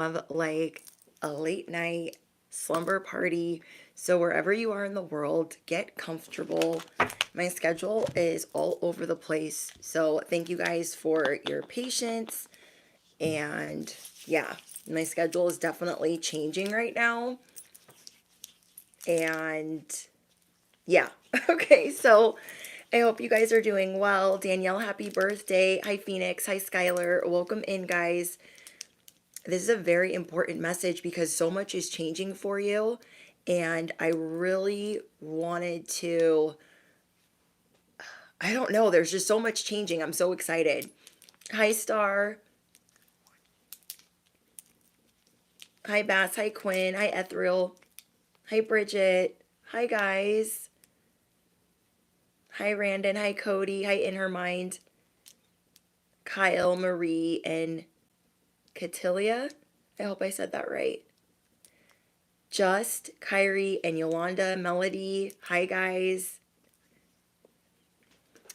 have like a late night slumber party. So wherever you are in the world, get comfortable. My schedule is all over the place. So thank you guys for your patience. And yeah, my schedule is definitely changing right now. And yeah. Okay, so I hope you guys are doing well. Danielle, happy birthday. Hi, Phoenix. Hi, Skylar. Welcome in, guys. This is a very important message because so much is changing for you. And I really wanted to, I don't know, there's just so much changing. I'm so excited. Hi, Star. Hi, Bass. Hi, Quinn. Hi, Ethereal. Hi, Bridget. Hi, guys. Hi, Randon. Hi, Cody. Hi, In Her Mind. Kyle, Marie, and Catilia. I hope I said that right. Just, Kyrie, and Yolanda, Melody. Hi, guys.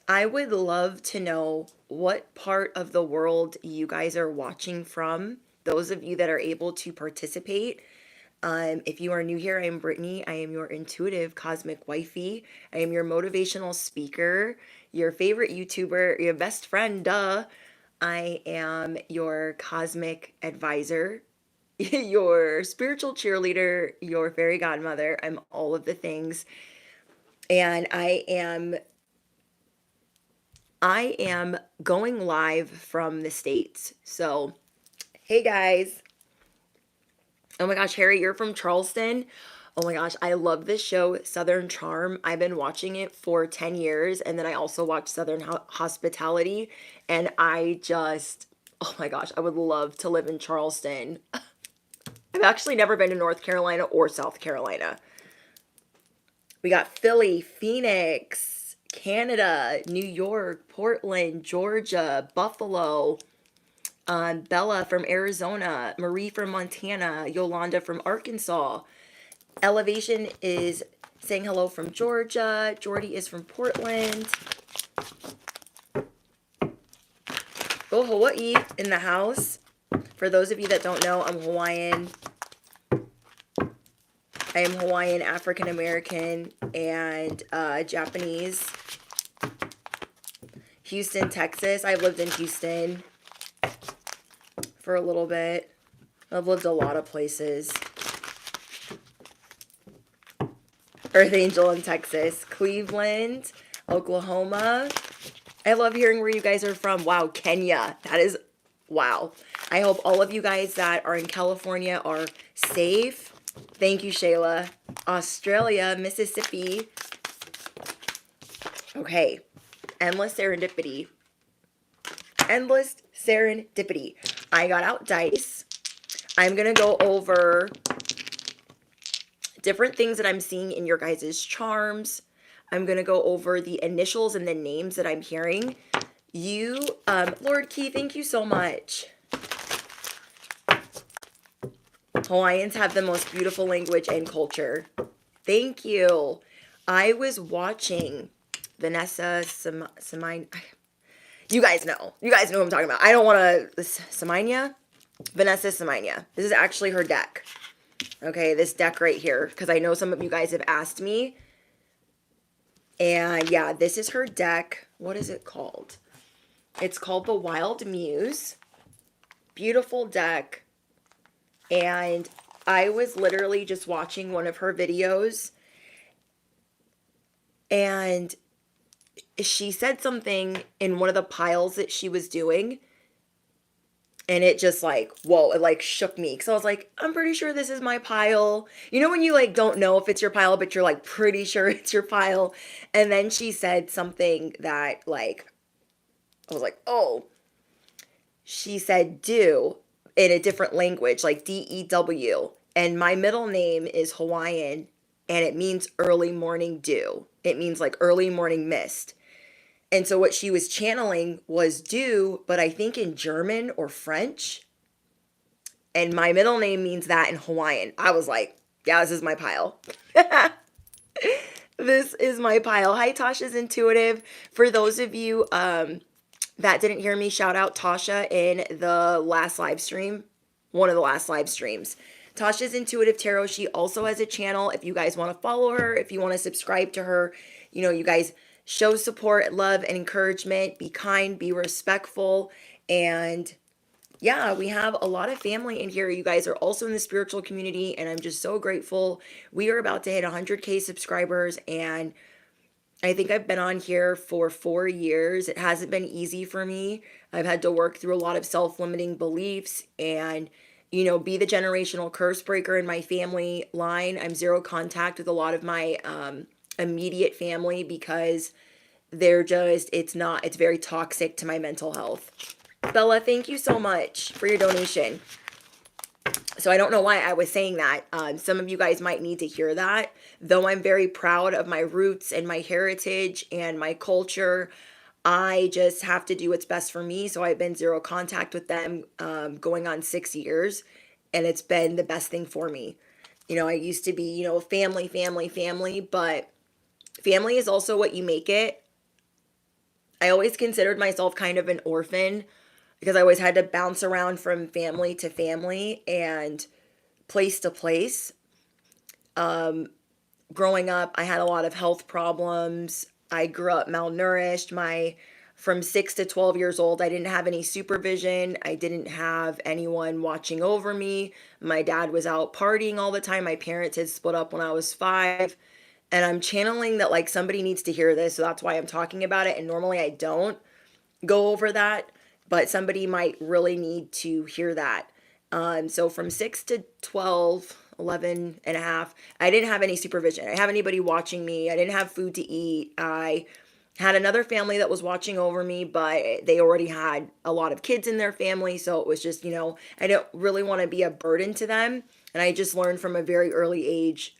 I would love to know what part of the world you guys are watching from. Those of you that are able to participate. If you are new here, I am Brittany. I am your intuitive cosmic wifey. I am your motivational speaker, your favorite YouTuber, your best friend, duh. I am your cosmic advisor, your spiritual cheerleader, your fairy godmother. I'm all of the things. And I am going live from the States. So, hey guys. Oh my gosh, Harry, you're from Charleston. Oh my gosh, I love this show, Southern Charm. I've been watching it for 10 years, and then I also watch Southern Hospitality, and oh my gosh, I would love to live in Charleston. I've actually never been to North Carolina or South Carolina. We got Philly, Phoenix, Canada, New York, Portland, Georgia, Buffalo, Bella from Arizona, Marie from Montana, Yolanda from Arkansas. Elevation is saying hello from Georgia. Jordy is from Portland. Oh, Hawaii in the house. For those of you that don't know, I'm Hawaiian. I am Hawaiian, African American, and Japanese. Houston, Texas. I've lived in Houston for a little bit. I've lived a lot of places. Earth Angel in Texas. Cleveland, Oklahoma. I love hearing where you guys are from. Wow, Kenya. That is, wow. I hope all of you guys that are in California are safe. Thank you, Shayla. Australia, Mississippi. Okay. Endless serendipity. Endless serendipity. I got out dice. I'm going to go over different things that I'm seeing in your guys' charms. I'm going to go over the initials and the names that I'm hearing. Lord Key, thank you so much. Hawaiians have the most beautiful language and culture. Thank you. I was watching Vanessa Samine. You guys know. You guys know who I'm talking about. I don't want to... Samania? Vanessa Samania. This is actually her deck. Okay, this deck right here. Because I know some of you guys have asked me. And yeah, this is her deck. What is it called? It's called the Wild Muse. Beautiful deck. And I was literally just watching one of her videos. And she said something in one of the piles that she was doing. And it just like, whoa, it like shook me. Because I was like, I'm pretty sure this is my pile. You know when you like don't know if it's your pile, but you're like pretty sure it's your pile. And then she said something that like, I was like, oh. She said dew in a different language, like D-E-W. And my middle name is Hawaiian, and it means early morning dew. It means like early morning mist. And so what she was channeling was dew, but I think in German or French. And my middle name means that in Hawaiian. I was like, yeah, this is my pile. This is my pile. Hi, Tasha's Intuitive. For those of you that didn't hear me shout out Tasha in the last live stream. one of the last live streams. Tasha's Intuitive Tarot. She also has a channel. If you guys want to follow her, if you want to subscribe to her, you guys show support, love, and encouragement. Be kind, be respectful. And yeah, we have a lot of family in here. You guys are also in the spiritual community, and I'm just so grateful. We are about to hit 100K subscribers, and I think I've been on here for 4 years. It hasn't been easy for me. I've had to work through a lot of self-limiting beliefs and, be the generational curse breaker in my family line. I'm zero contact with a lot of my immediate family because it's very toxic to my mental health. Bella, thank you so much for your donation. So I don't know why I was saying that. Some of you guys might need to hear that. Though I'm very proud of my roots and my heritage and my culture, I just have to do what's best for me. So I've been zero contact with them going on 6 years, and it's been the best thing for me. I used to be, family, family, family, but family is also what you make it. I always considered myself kind of an orphan because I always had to bounce around from family to family and place to place. Growing up, I had a lot of health problems. I grew up malnourished. From 6 to 12 years old, I didn't have any supervision. I didn't have anyone watching over me. My dad was out partying all the time. My parents had split up when I was 5. And I'm channeling that like somebody needs to hear this. So that's why I'm talking about it. And normally I don't go over that, but somebody might really need to hear that. So from 6 to 12, 11 and a half, I didn't have any supervision. I didn't have anybody watching me. I didn't have food to eat. I had another family that was watching over me, but they already had a lot of kids in their family. So it was just, I don't really want to be a burden to them. And I just learned from a very early age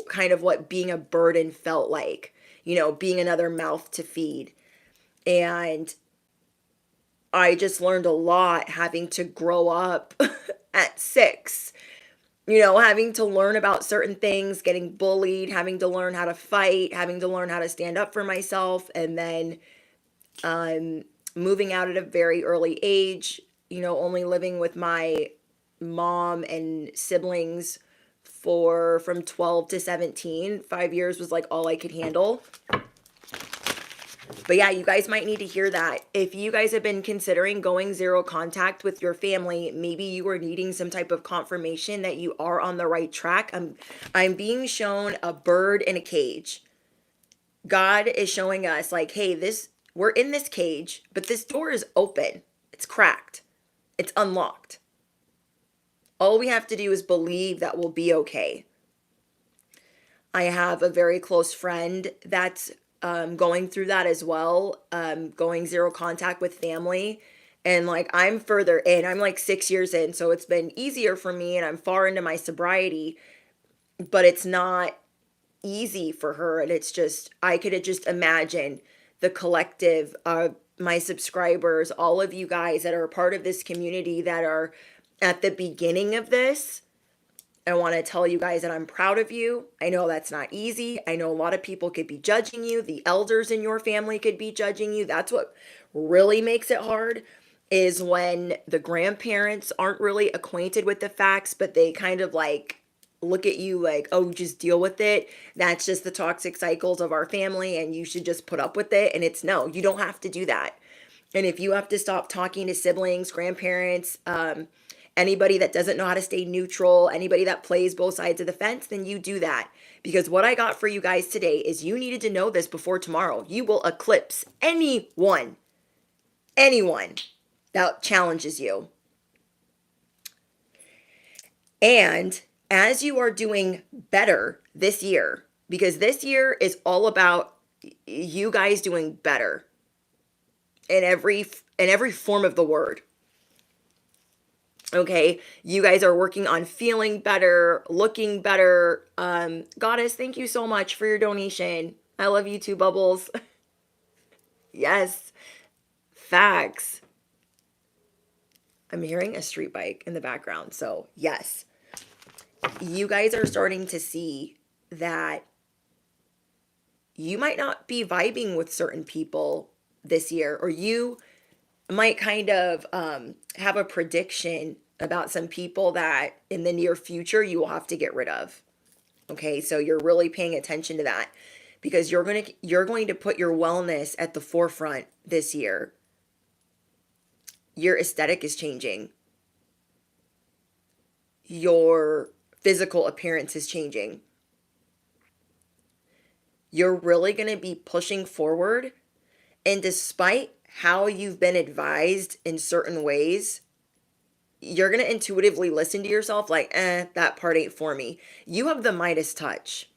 kind of what being a burden felt like, being another mouth to feed. And I just learned a lot having to grow up at 6, having to learn about certain things, getting bullied, having to learn how to fight, having to learn how to stand up for myself, and then moving out at a very early age, only living with my mom and siblings from 12 to 17. 5 years was like all I could handle. But yeah, you guys might need to hear that. If you guys have been considering going zero contact with your family, maybe you are needing some type of confirmation that you are on the right track. I'm being shown a bird in a cage. God is showing us like, hey, we're in this cage, but this door is open. It's cracked. It's unlocked. All we have to do is believe that we'll be okay. I have a very close friend that's going through that as well, going zero contact with family. And like I'm further in, I'm like 6 years in, so it's been easier for me and I'm far into my sobriety, but it's not easy for her. And it's just, I could just imagine the collective of my subscribers, all of you guys that are a part of this community that are at the beginning of this. I want to tell you guys that I'm proud of you. I know that's not easy. I know a lot of people could be judging you. The elders in your family could be judging you. That's what really makes it hard, is when the grandparents aren't really acquainted with the facts, but they kind of like look at you like, oh, just deal with it. That's just the toxic cycles of our family and you should just put up with it. And it's no, you don't have to do that. And if you have to stop talking to siblings, grandparents, anybody that doesn't know how to stay neutral, anybody that plays both sides of the fence, then you do that. Because what I got for you guys today is you needed to know this before tomorrow. You will eclipse anyone that challenges you. And as you are doing better this year, because this year is all about you guys doing better in every form of the word. Okay, you guys are working on feeling better, looking better. Goddess, thank you so much for your donation. I love you too, Bubbles. Yes, facts. I'm hearing a street bike in the background. So yes, you guys are starting to see that you might not be vibing with certain people this year, or you might kind of have a prediction about some people that in the near future you will have to get rid of. Okay, so you're really paying attention to that because you're going to put your wellness at the forefront this year. Your aesthetic is changing. Your physical appearance is changing. You're really going to be pushing forward, and despite how you've been advised in certain ways, you're going to intuitively listen to yourself like, that part ain't for me. You have the Midas touch.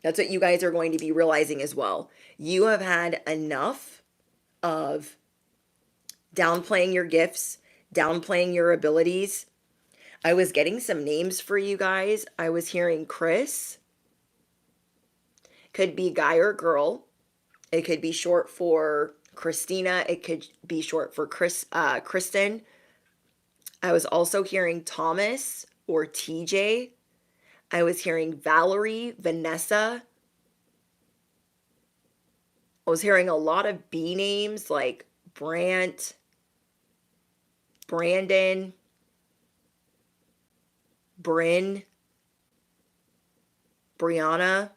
That's what you guys are going to be realizing as well. You have had enough of downplaying your gifts, downplaying your abilities. I was getting some names for you guys. I was hearing Chris. Could be guy or girl. It could be short for Christina. It could be short for Kristen. I was also hearing Thomas or TJ. I was hearing Valerie, Vanessa. I was hearing a lot of B names like Brant, Brandon, Bryn, Brianna.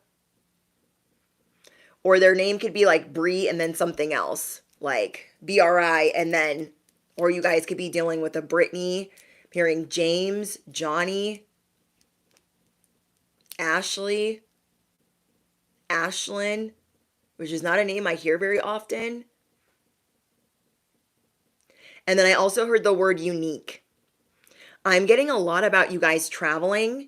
Or their name could be like Bree and then something else, like BRI, and then, or you guys could be dealing with a Brittany. I'm hearing James, Johnny, Ashley, Ashlyn, which is not a name I hear very often. And then I also heard the word unique. I'm getting a lot about you guys traveling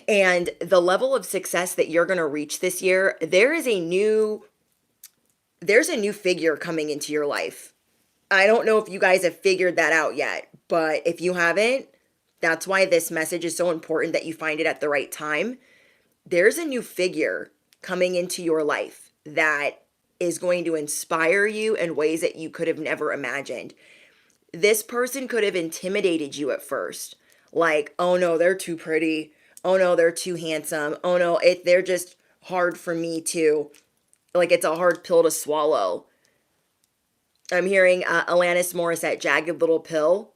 and the level of success that you're going to reach this year. There's a new figure coming into your life. I don't know if you guys have figured that out yet, but if you haven't, that's why this message is so important that you find it at the right time. There's a new figure coming into your life that is going to inspire you in ways that you could have never imagined. This person could have intimidated you at first. Like, oh no, they're too pretty. Oh no, they're too handsome. Oh no, they're just hard for me to, like, it's a hard pill to swallow. I'm hearing Alanis Morissette, Jagged Little Pill.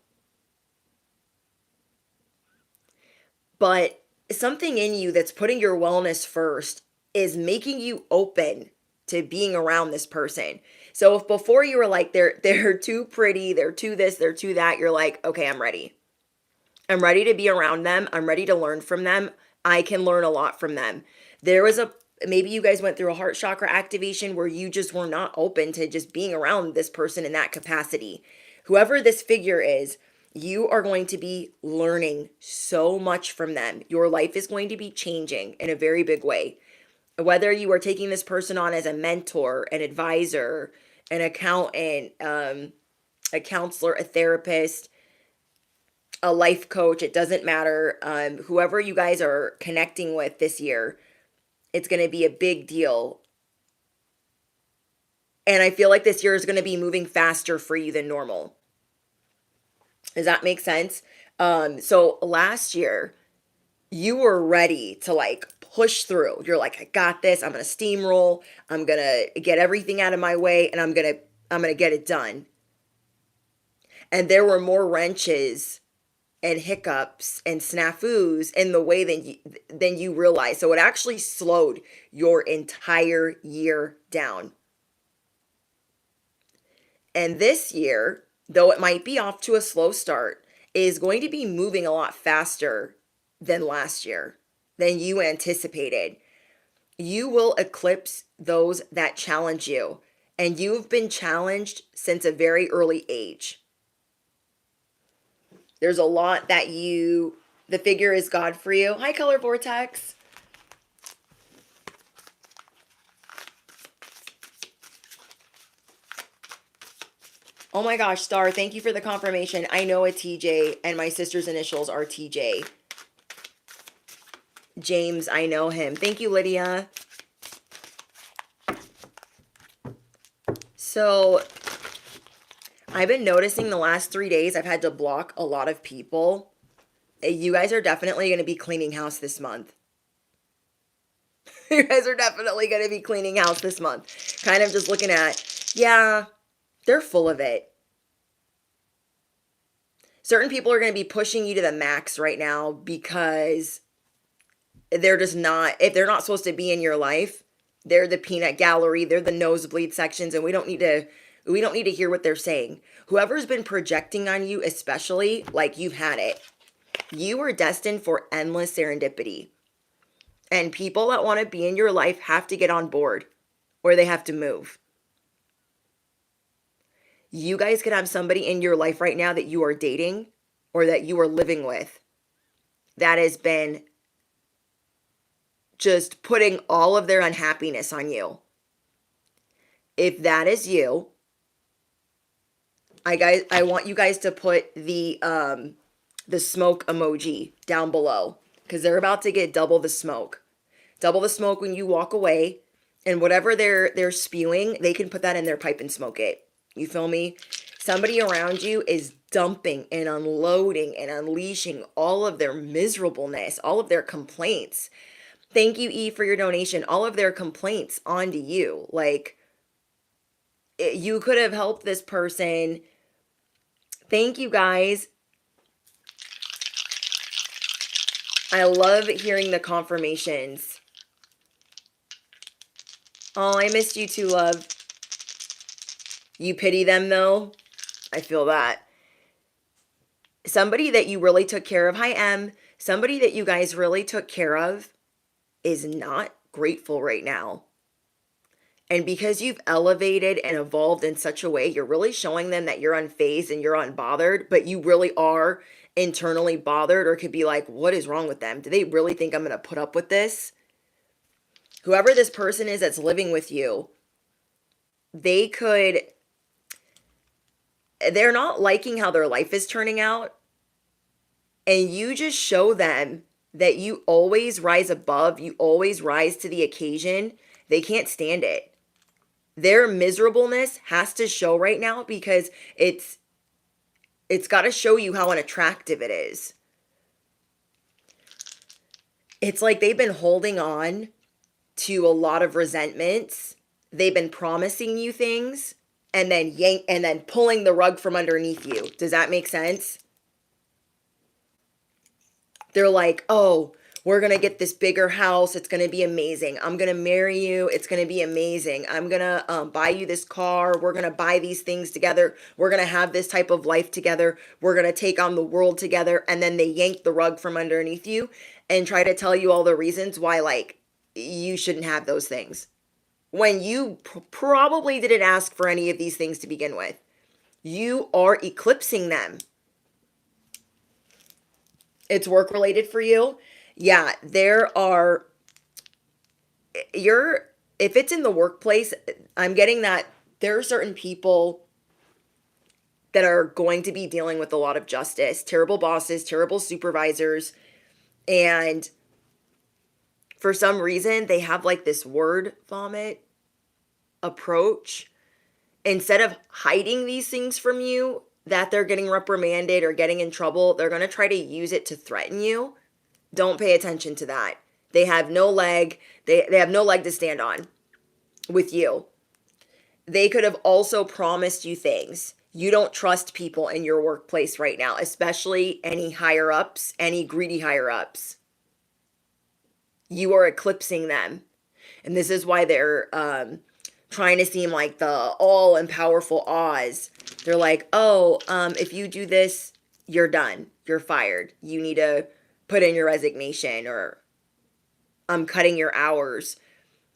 But something in you that's putting your wellness first is making you open to being around this person. So if before you were like, they're too pretty, they're too this, they're too that, you're like, okay, I'm ready. I'm ready to be around them. I'm ready to learn from them. I can learn a lot from them. Maybe you guys went through a heart chakra activation where you just were not open to just being around this person in that capacity. Whoever this figure is, you are going to be learning so much from them. Your life is going to be changing in a very big way. Whether you are taking this person on as a mentor, an advisor, an accountant, a counselor, a therapist, a life coach, it doesn't matter. Whoever you guys are connecting with this year, it's going to be a big deal. And I feel like this year is going to be moving faster for you than normal. Does that make sense? So last year, you were ready to like push through. You're like, I got this. I'm going to steamroll. I'm going to get everything out of my way and I'm going to get it done. And there were more wrenches and hiccups and snafus in the way than you realize. So it actually slowed your entire year down. And this year, though it might be off to a slow start, is going to be moving a lot faster than last year, than you anticipated. You will eclipse those that challenge you. And you've been challenged since a very early age. There's a lot that the figure is God for you. Hi, Color Vortex. Oh my gosh, Star, thank you for the confirmation. I know a TJ, and my sister's initials are TJ. James, I know him. Thank you, Lydia. So, I've been noticing the last 3 days I've had to block a lot of people. You guys are definitely going to be cleaning house this month. You guys are definitely going to be cleaning house this month. Kind of just looking at, yeah, they're full of it. Certain people are going to be pushing you to the max right now because they're just not, if they're not supposed to be in your life, they're the peanut gallery, they're the nosebleed sections, and we don't need to hear what they're saying. Whoever's been projecting on you, especially, like, you've had it. You are destined for endless serendipity. And people that want to be in your life have to get on board or they have to move. You guys could have somebody in your life right now that you are dating or that you are living with that has been just putting all of their unhappiness on you. If that is you, I want you guys to put the smoke emoji down below because they're about to get double the smoke. Double the smoke when you walk away, and whatever they're spewing, they can put that in their pipe and smoke it. You feel me? Somebody around you is dumping and unloading and unleashing all of their miserableness, all of their complaints. Thank you, E, for your donation. All of their complaints onto you. Like, you could have helped this person. Thank you, guys. I love hearing the confirmations. Oh, I missed you too, love. You pity them, though? I feel that. Somebody that you really took care of, hi, M. Somebody that you guys really took care of is not grateful right now. And because you've elevated and evolved in such a way, you're really showing them that you're unfazed and you're unbothered, but you really are internally bothered, or could be like, what is wrong with them? Do they really think I'm going to put up with this? Whoever this person is that's living with you, they're not liking how their life is turning out. And you just show them that you always rise above, you always rise to the occasion. They can't stand it. Their miserableness has to show right now because it's got to show you how unattractive it is. It's like they've been holding on to a lot of resentments. They've been promising you things and then pulling the rug from underneath you. Does that make sense? They're like, oh, we're going to get this bigger house. It's going to be amazing. I'm going to marry you. It's going to be amazing. I'm going to buy you this car. We're going to buy these things together. We're going to have this type of life together. We're going to take on the world together. And then they yank the rug from underneath you and try to tell you all the reasons why, like, you shouldn't have those things. When you probably didn't ask for any of these things to begin with. You are eclipsing them. It's work related for you. Yeah, if it's in the workplace, I'm getting that there are certain people that are going to be dealing with a lot of justice, terrible bosses, terrible supervisors, and for some reason they have like this word vomit approach. Instead of hiding these things from you, that they're getting reprimanded or getting in trouble, they're going to try to use it to threaten you. Don't pay attention to that. They have no leg. They have no leg to stand on with you. They could have also promised you things. You don't trust people in your workplace right now, especially any higher ups, any greedy higher ups. You are eclipsing them. And this is why they're trying to seem like the all and powerful Oz. They're like, oh, if you do this, you're done. You're fired. You need to put in your resignation, or I'm cutting your hours.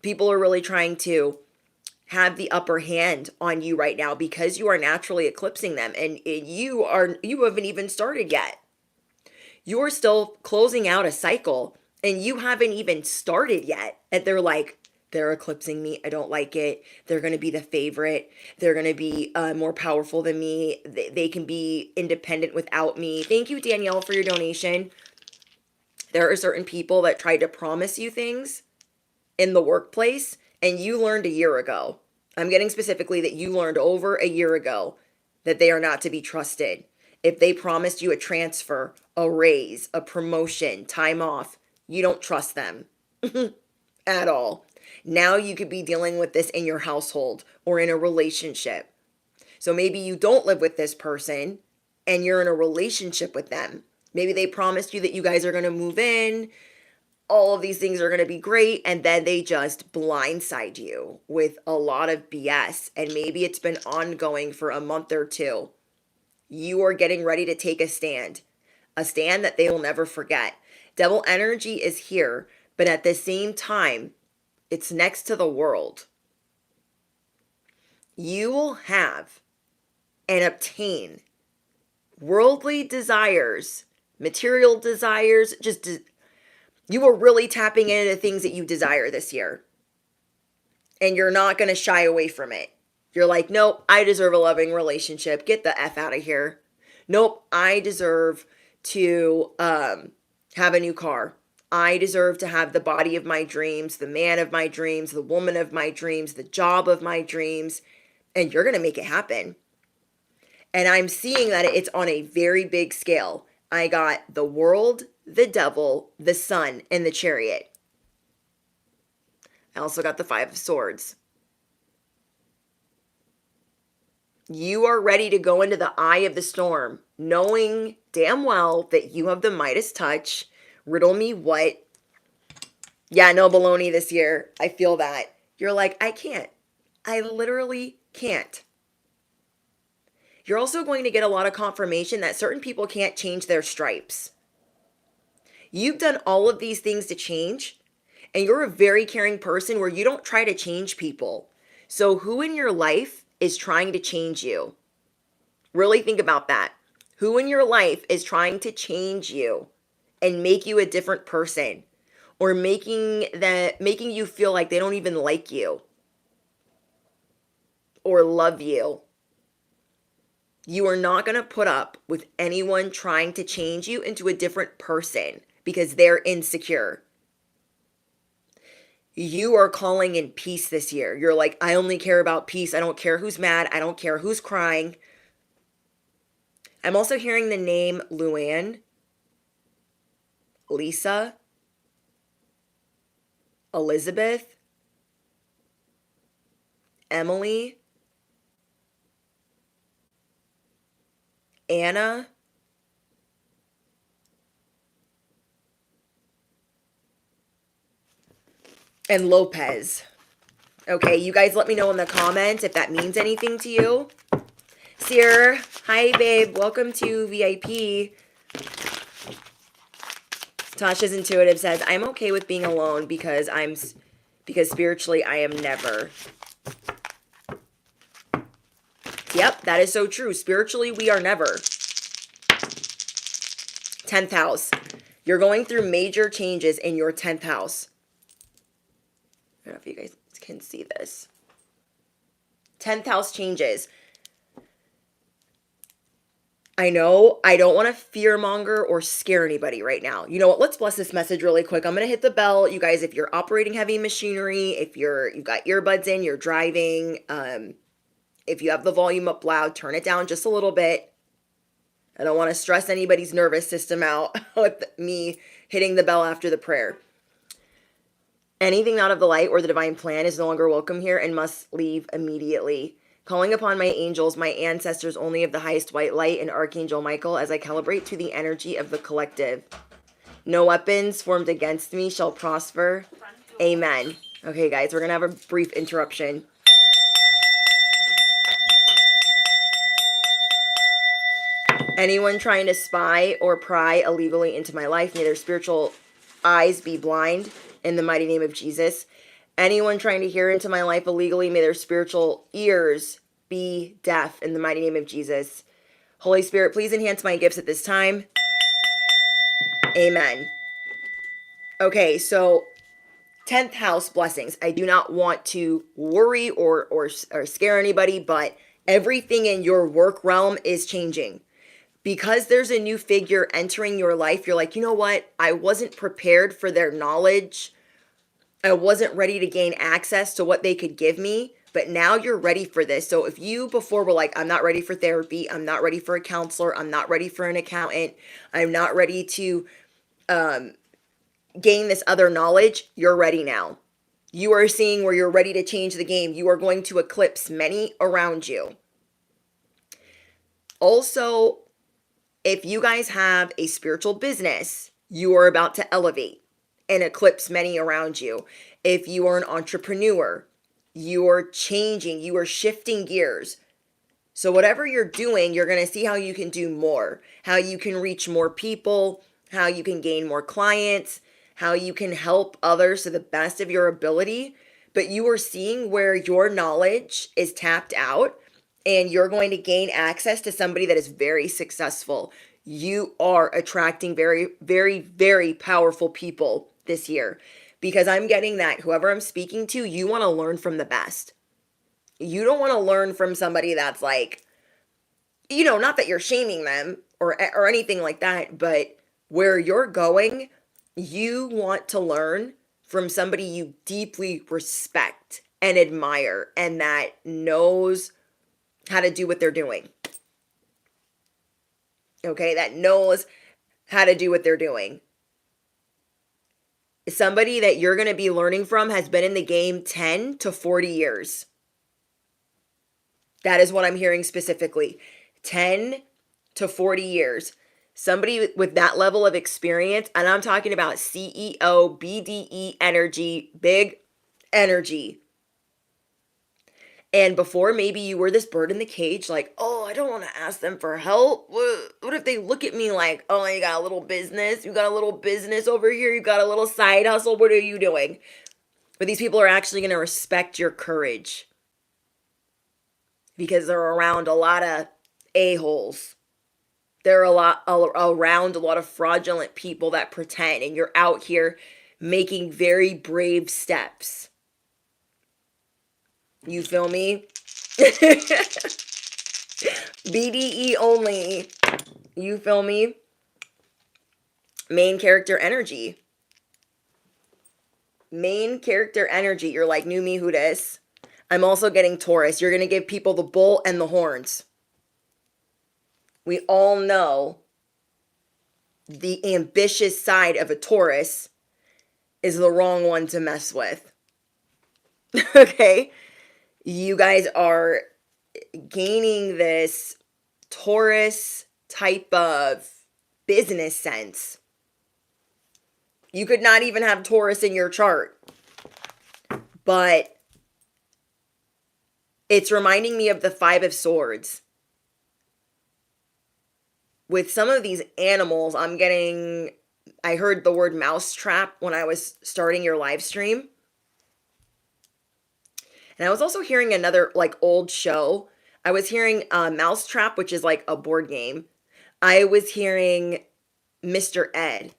People are really trying to have the upper hand on you right now because you are naturally eclipsing them, and you haven't even started yet. You're still closing out a cycle and you haven't even started yet. And they're eclipsing me. I don't like it. They're going to be the favorite. They're going to be more powerful than me. They can be independent without me. Thank you, Danielle, for your donation. There are certain people that tried to promise you things in the workplace and you learned a year ago. I'm getting specifically that you learned over a year ago that they are not to be trusted. If they promised you a transfer, a raise, a promotion, time off, you don't trust them at all. Now you could be dealing with this in your household or in a relationship. So maybe you don't live with this person, and you're in a relationship with them. Maybe they promised you that you guys are going to move in, all of these things are going to be great, and then they just blindside you with a lot of BS, and maybe it's been ongoing for a month or two. You are getting ready to take a stand that they will never forget. Devil energy is here, but at the same time, it's next to the world. You will have and obtain worldly desires, material desires, you are really tapping into things that you desire this year. And you're not going to shy away from it. You're like, nope, I deserve a loving relationship. Get the F out of here. Nope, I deserve to have a new car. I deserve to have the body of my dreams, the man of my dreams, the woman of my dreams, the job of my dreams. And you're going to make it happen. And I'm seeing that it's on a very big scale. I got the world, the devil, the sun, and the chariot. I also got the 5 of swords. You are ready to go into the eye of the storm, knowing damn well that you have the Midas touch. Riddle me what? Yeah, no baloney this year. I feel that. You're like, I can't. I literally can't. You're also going to get a lot of confirmation that certain people can't change their stripes. You've done all of these things to change, and you're a very caring person where you don't try to change people. So who in your life is trying to change you? Really think about that. Who in your life is trying to change you and make you a different person, or making you feel like they don't even like you or love you? You are not going to put up with anyone trying to change you into a different person because they're insecure. You are calling in peace this year. You're like, I only care about peace. I don't care who's mad. I don't care who's crying. I'm also hearing the name Luann, Lisa, Elizabeth, Emily, Anna, and Lopez. Okay, you guys let me know in the comments if that means anything to you. Sear, hi babe, welcome to VIP. Tasha's Intuitive says, I'm okay with being alone because spiritually I am never. Yep, that is so true. Spiritually, we are never. 10th house. You're going through major changes in your 10th house. I don't know if you guys can see this. 10th house changes. I know I don't want to fearmonger or scare anybody right now. You know what? Let's bless this message really quick. I'm going to hit the bell. You guys, if you're operating heavy machinery, if you've got earbuds in, you're driving, if you have the volume up loud, turn it down just a little bit. I don't want to stress anybody's nervous system out with me hitting the bell after the prayer. Anything not of the light or the divine plan is no longer welcome here and must leave immediately. Calling upon my angels, my ancestors only of the highest white light, and Archangel Michael as I calibrate to the energy of the collective. No weapons formed against me shall prosper. Amen. Okay, guys, we're going to have a brief interruption. Anyone trying to spy or pry illegally into my life, may their spiritual eyes be blind in the mighty name of Jesus. Anyone trying to hear into my life illegally, may their spiritual ears be deaf in the mighty name of Jesus. Holy Spirit, please enhance my gifts at this time. Amen. Okay, so 10th house blessings. I do not want to worry or scare anybody, but everything in your work realm is changing. Because there's a new figure entering your life, you're like, you know what? I wasn't prepared for their knowledge. I wasn't ready to gain access to what they could give me, but now you're ready for this. So if you before were like, I'm not ready for therapy, I'm not ready for a counselor, I'm not ready for an accountant, I'm not ready to gain this other knowledge, you're ready now. You are seeing where you're ready to change the game. You are going to eclipse many around you. Also, If you guys have a spiritual business, you are about to elevate and eclipse many around you. If you are an entrepreneur, you are changing, you are shifting gears. So whatever you're doing, you're going to see how you can do more, how you can reach more people, how you can gain more clients, how you can help others to the best of your ability. But you are seeing where your knowledge is tapped out and you're going to gain access to somebody that is very successful. You are attracting very, very, very powerful people this year because I'm getting that whoever I'm speaking to, you want to learn from the best. You don't want to learn from somebody that's like, not that you're shaming them or anything like that, but where you're going, you want to learn from somebody you deeply respect and admire and that knows how to do what they're doing. Okay, that knows how to do what they're doing. Somebody that you're going to be learning from has been in the game 10 to 40 years. That is what I'm hearing specifically. 10 to 40 years. Somebody with that level of experience, and I'm talking about CEO, BDE energy, big energy. And before, maybe you were this bird in the cage, like, oh, I don't want to ask them for help. What if they look at me like, oh, you got a little business? You got a little business over here? You got a little side hustle? What are you doing? But these people are actually going to respect your courage because they're around a lot of a-holes. They're around a lot of fraudulent people that pretend, and you're out here making very brave steps. You feel me? BDE only. You feel me? Main character energy. Main character energy. You're like, new me, who dis? I'm also getting Taurus. You're going to give people the bull and the horns. We all know the ambitious side of a Taurus is the wrong one to mess with. Okay? You guys are gaining this Taurus type of business sense. You could not even have Taurus in your chart. But it's reminding me of the Five of Swords. With some of these animals, I heard the word mousetrap when I was starting your live stream. And I was also hearing another like old show. I was hearing Mousetrap, which is like a board game. I was hearing Mr. Ed.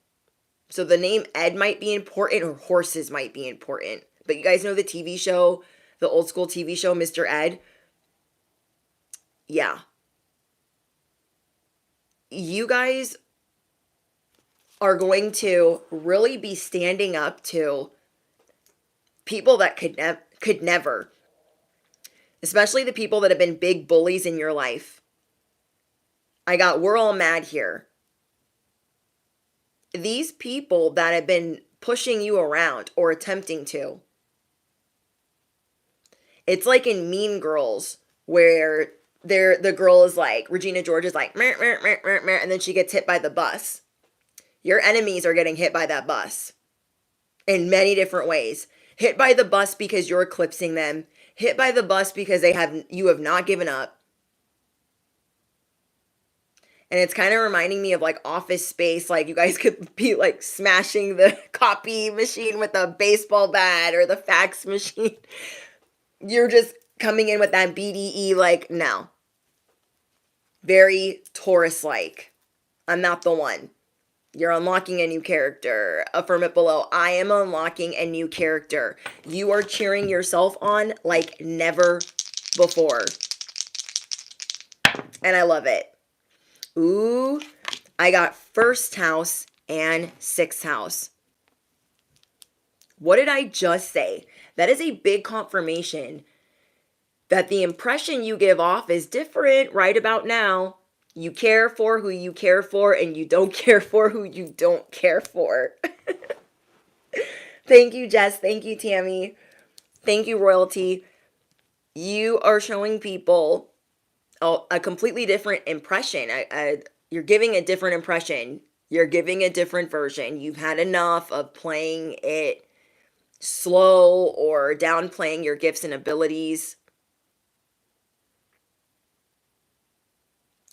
So the name Ed might be important or horses might be important. But you guys know the TV show, the old school TV show, Mr. Ed? Yeah. You guys are going to really be standing up to people that could never. Especially the people that have been big bullies in your life. We're all mad here. These people that have been pushing you around or attempting to. It's like in Mean Girls where the girl is like, Regina George is like, meh, meh, meh, meh, meh, and then she gets hit by the bus. Your enemies are getting hit by that bus in many different ways. Hit by the bus because you're eclipsing them. Hit by the bus because you have not given up. And it's kind of reminding me of like Office Space. Like you guys could be like smashing the copy machine with a baseball bat or the fax machine. You're just coming in with that BDE like, no. Very Taurus-like. I'm not the one. You're unlocking a new character. Affirm it below. I am unlocking a new character. You are cheering yourself on like never before. And I love it. Ooh, I got first house and sixth house. What did I just say? That is a big confirmation that the impression you give off is different right about now. You care for who you care for, and you don't care for who you don't care for. Thank you, Jess. Thank you, Tammy. Thank you, Royalty. You are showing people a completely different impression. you're giving a different impression. You're giving a different version. You've had enough of playing it slow or downplaying your gifts and abilities.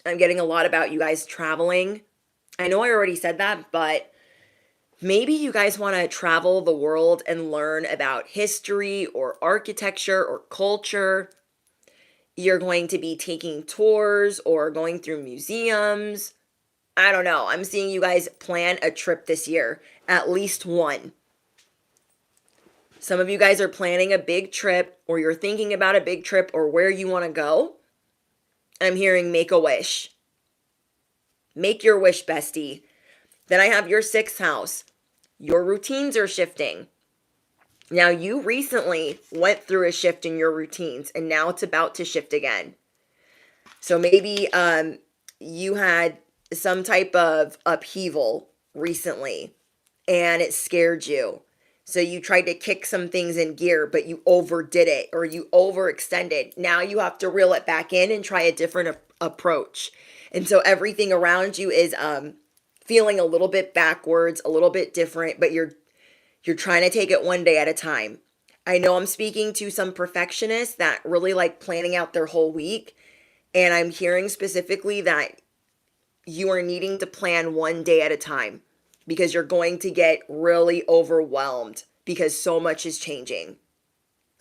I'm getting a lot about you guys traveling. I know I already said that, but maybe you guys want to travel the world and learn about history or architecture or culture. You're going to be taking tours or going through museums. I don't know. I'm seeing you guys plan a trip this year, at least one. Some of you guys are planning a big trip, or you're thinking about a big trip or where you want to go. I'm hearing make a wish. Make your wish, bestie. Then I have your 6th house. Your routines are shifting. Now, you recently went through a shift in your routines, and now it's about to shift again. So maybe you had some type of upheaval recently, and it scared you. So you tried to kick some things in gear, but you overdid it or you overextended. Now you have to reel it back in and try a different approach. And so everything around you is feeling a little bit backwards, a little bit different, but you're trying to take it one day at a time. I know I'm speaking to some perfectionists that really like planning out their whole week, and I'm hearing specifically that you are needing to plan one day at a time because you're going to get really overwhelmed because so much is changing.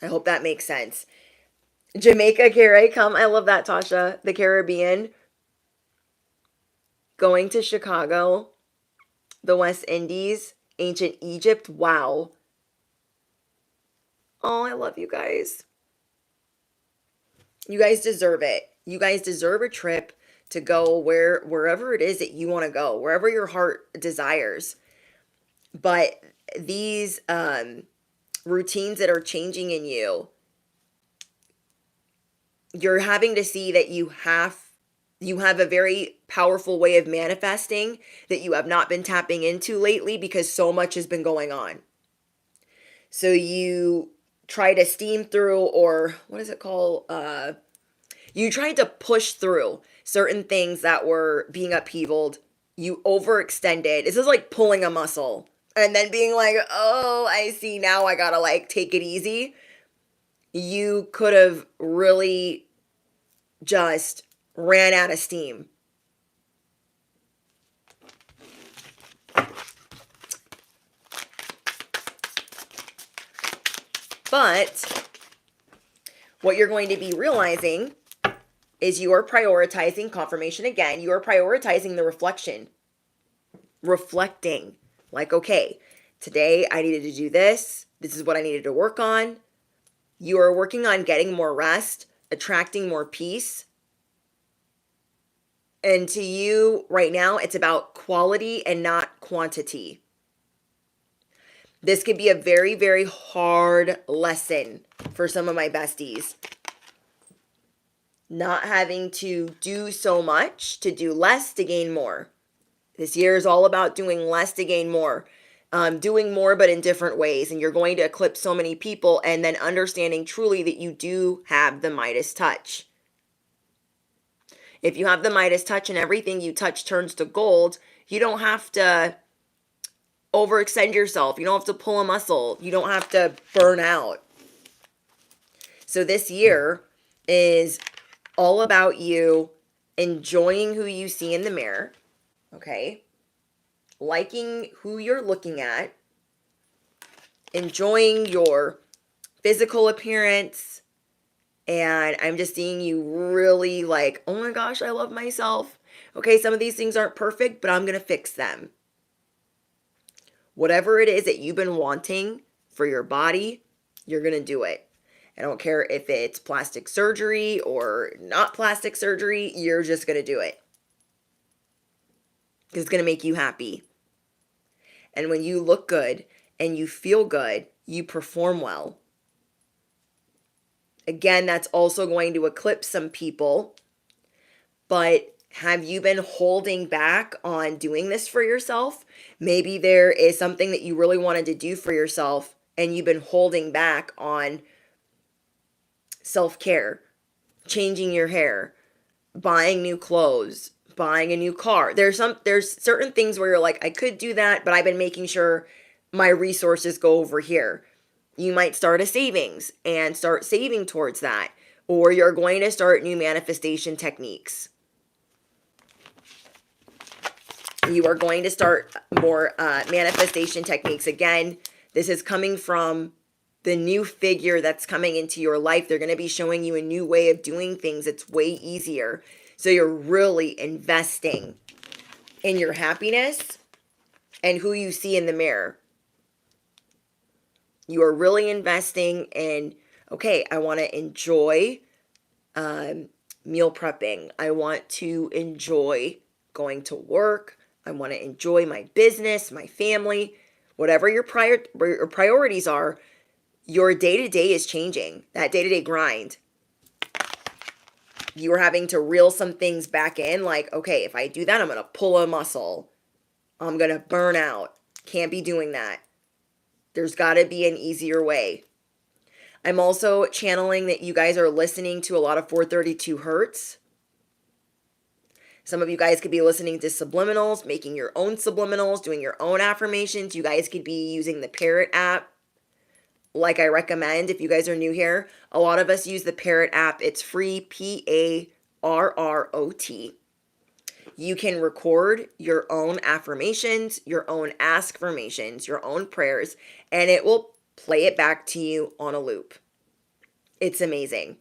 I hope that makes sense. Jamaica, Carrie, come. I love that, Tasha. The Caribbean. Going to Chicago. The West Indies. Ancient Egypt. Wow. Oh, I love you guys. You guys deserve it. You guys deserve a trip to go wherever it is that you want to go, wherever your heart desires. But these routines that are changing in you, you're having to see that you have a very powerful way of manifesting that you have not been tapping into lately because so much has been going on. So you try to steam through, or what is it called? You tried to push through certain things that were being upheavaled. You overextended. This is like pulling a muscle and then being like, oh, I see. Now I gotta like take it easy. You could have really just ran out of steam. But what you're going to be realizing is you are prioritizing confirmation again. You are prioritizing the reflection. Reflecting. Like, okay, today I needed to do this. This is what I needed to work on. You are working on getting more rest, attracting more peace. And to you right now, it's about quality and not quantity. This could be a very, very hard lesson for some of my besties. Not having to do so much, to do less to gain more. This year is all about doing less to gain more. Doing more, but in different ways. And you're going to eclipse so many people, and then understanding truly that you do have the Midas touch. If you have the Midas touch and everything you touch turns to gold, you don't have to overextend yourself. You don't have to pull a muscle. You don't have to burn out. So this year is all about you enjoying who you see in the mirror, okay? Liking who you're looking at, enjoying your physical appearance, and I'm just seeing you really like, oh my gosh, I love myself. Okay, some of these things aren't perfect, but I'm going to fix them. Whatever it is that you've been wanting for your body, you're going to do it. I don't care if it's plastic surgery or not plastic surgery, you're just going to do it. It's going to make you happy. And when you look good and you feel good, you perform well. Again, that's also going to eclipse some people. But have you been holding back on doing this for yourself? Maybe there is something that you really wanted to do for yourself and you've been holding back on self-care, changing your hair, buying new clothes, buying a new car. There's certain things where you're like, I could do that, but I've been making sure my resources go over here. You might start a savings and start saving towards that, or you're going to start new manifestation techniques. You are going to start more manifestation techniques. Again, this is coming from the new figure that's coming into your life. They're going to be showing you a new way of doing things. It's way easier. So you're really investing in your happiness and who you see in the mirror. You are really investing in, okay, I want to enjoy meal prepping. I want to enjoy going to work. I want to enjoy my business, my family, whatever your priorities are. Your day-to-day is changing. That day-to-day grind. You are having to reel some things back in. Like, okay, if I do that, I'm going to pull a muscle. I'm going to burn out. Can't be doing that. There's got to be an easier way. I'm also channeling that you guys are listening to a lot of 432 hertz. Some of you guys could be listening to subliminals, making your own subliminals, doing your own affirmations. You guys could be using the Parrot app, like I recommend if you guys are new here. A lot of us use the Parrot app. It's free, Parrot. You can record your own affirmations, your own ask-formations, your own prayers, and it will play it back to you on a loop. It's amazing.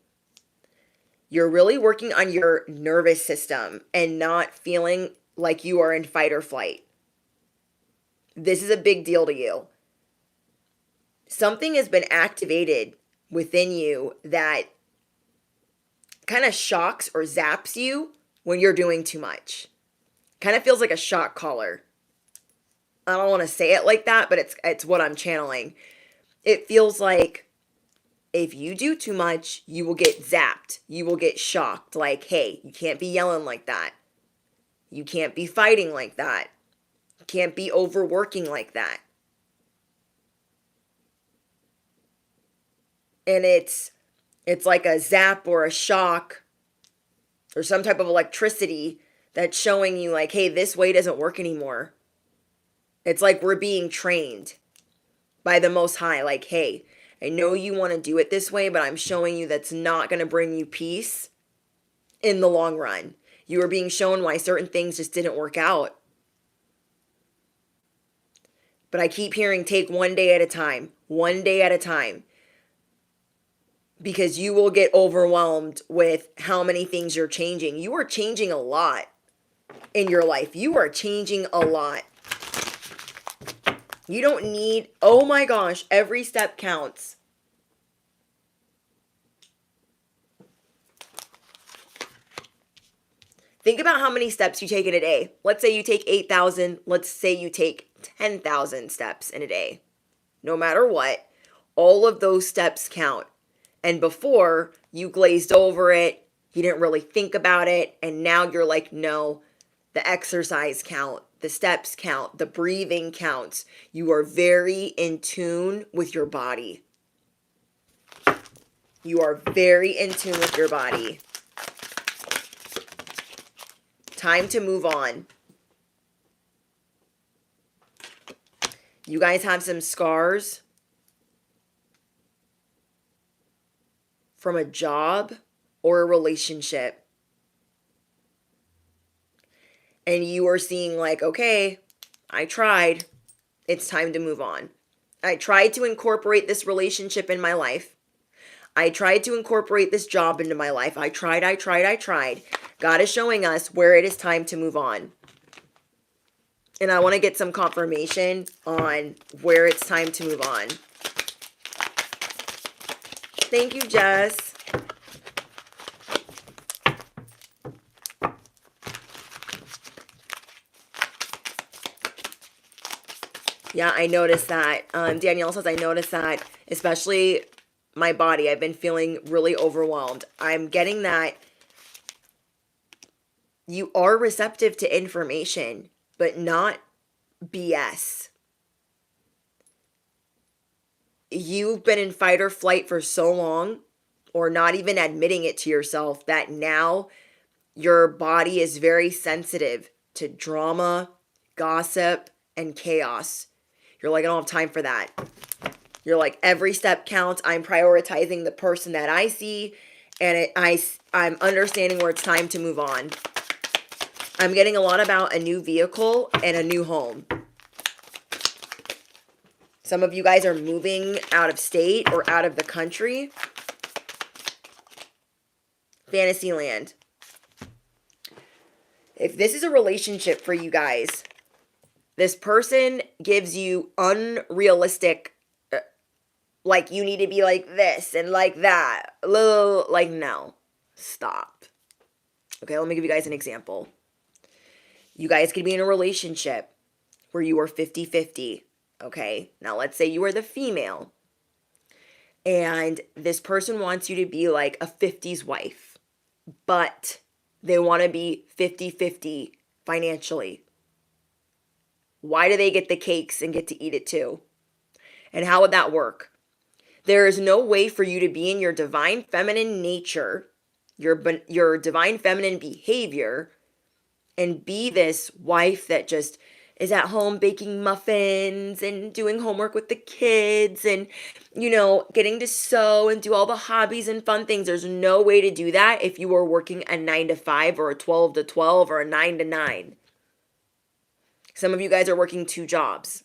You're really working on your nervous system and not feeling like you are in fight or flight. This is a big deal to you. Something has been activated within you that kind of shocks or zaps you when you're doing too much. Kind of feels like a shock collar. I don't want to say it like that, but it's what I'm channeling. It feels like if you do too much, you will get zapped. You will get shocked. Like, hey, you can't be yelling like that. You can't be fighting like that. You can't be overworking like that. And it's like a zap or a shock or some type of electricity that's showing you like, hey, this way doesn't work anymore. It's like we're being trained by the Most High. Like, hey, I know you want to do it this way, but I'm showing you that's not going to bring you peace in the long run. You are being shown why certain things just didn't work out. But I keep hearing take one day at a time, because you will get overwhelmed with how many things you're changing. You are changing a lot in your life. You are changing a lot. You don't need, oh my gosh, every step counts. Think about how many steps you take in a day. Let's say you take 8,000. Let's say you take 10,000 steps in a day. No matter what, all of those steps count. And before, you glazed over it. You didn't really think about it. And now you're like, no, the exercise count. The steps count. The breathing counts. You are very in tune with your body. You are very in tune with your body. Time to move on. You guys have some scars from a job or a relationship. And you are seeing like, okay, I tried. It's time to move on. I tried to incorporate this relationship in my life. I tried to incorporate this job into my life. I tried. God is showing us where it is time to move on. And I want to get some confirmation on where it's time to move on. Thank you, Jess. Yeah, I noticed that. Danielle says, I noticed that, especially my body. I've been feeling really overwhelmed. I'm getting that you are receptive to information, but not BS. You've been in fight or flight for so long, or not even admitting it to yourself, that now your body is very sensitive to drama, gossip, and chaos. You're like, I don't have time for that. You're like, every step counts. I'm prioritizing the person that I see, and I'm understanding where it's time to move on. I'm getting a lot about a new vehicle and a new home. Some of you guys are moving out of state or out of the country. Fantasyland. If this is a relationship for you guys, this person gives you unrealistic, like you need to be like this and like that. Like, no. Stop. Okay, let me give you guys an example. You guys could be in a relationship where you are 50-50. Okay, now let's say you are the female. And this person wants you to be like a 50s wife. But they want to be 50-50 financially. Why do they get the cakes and get to eat it too? And how would that work? There is no way for you to be in your divine feminine nature, your divine feminine behavior, and be this wife that just is at home baking muffins and doing homework with the kids and, getting to sew and do all the hobbies and fun things. There's no way to do that if you are working a 9-to-5 or a 12-to-12 or a 9-to-9. Some of you guys are working 2 jobs.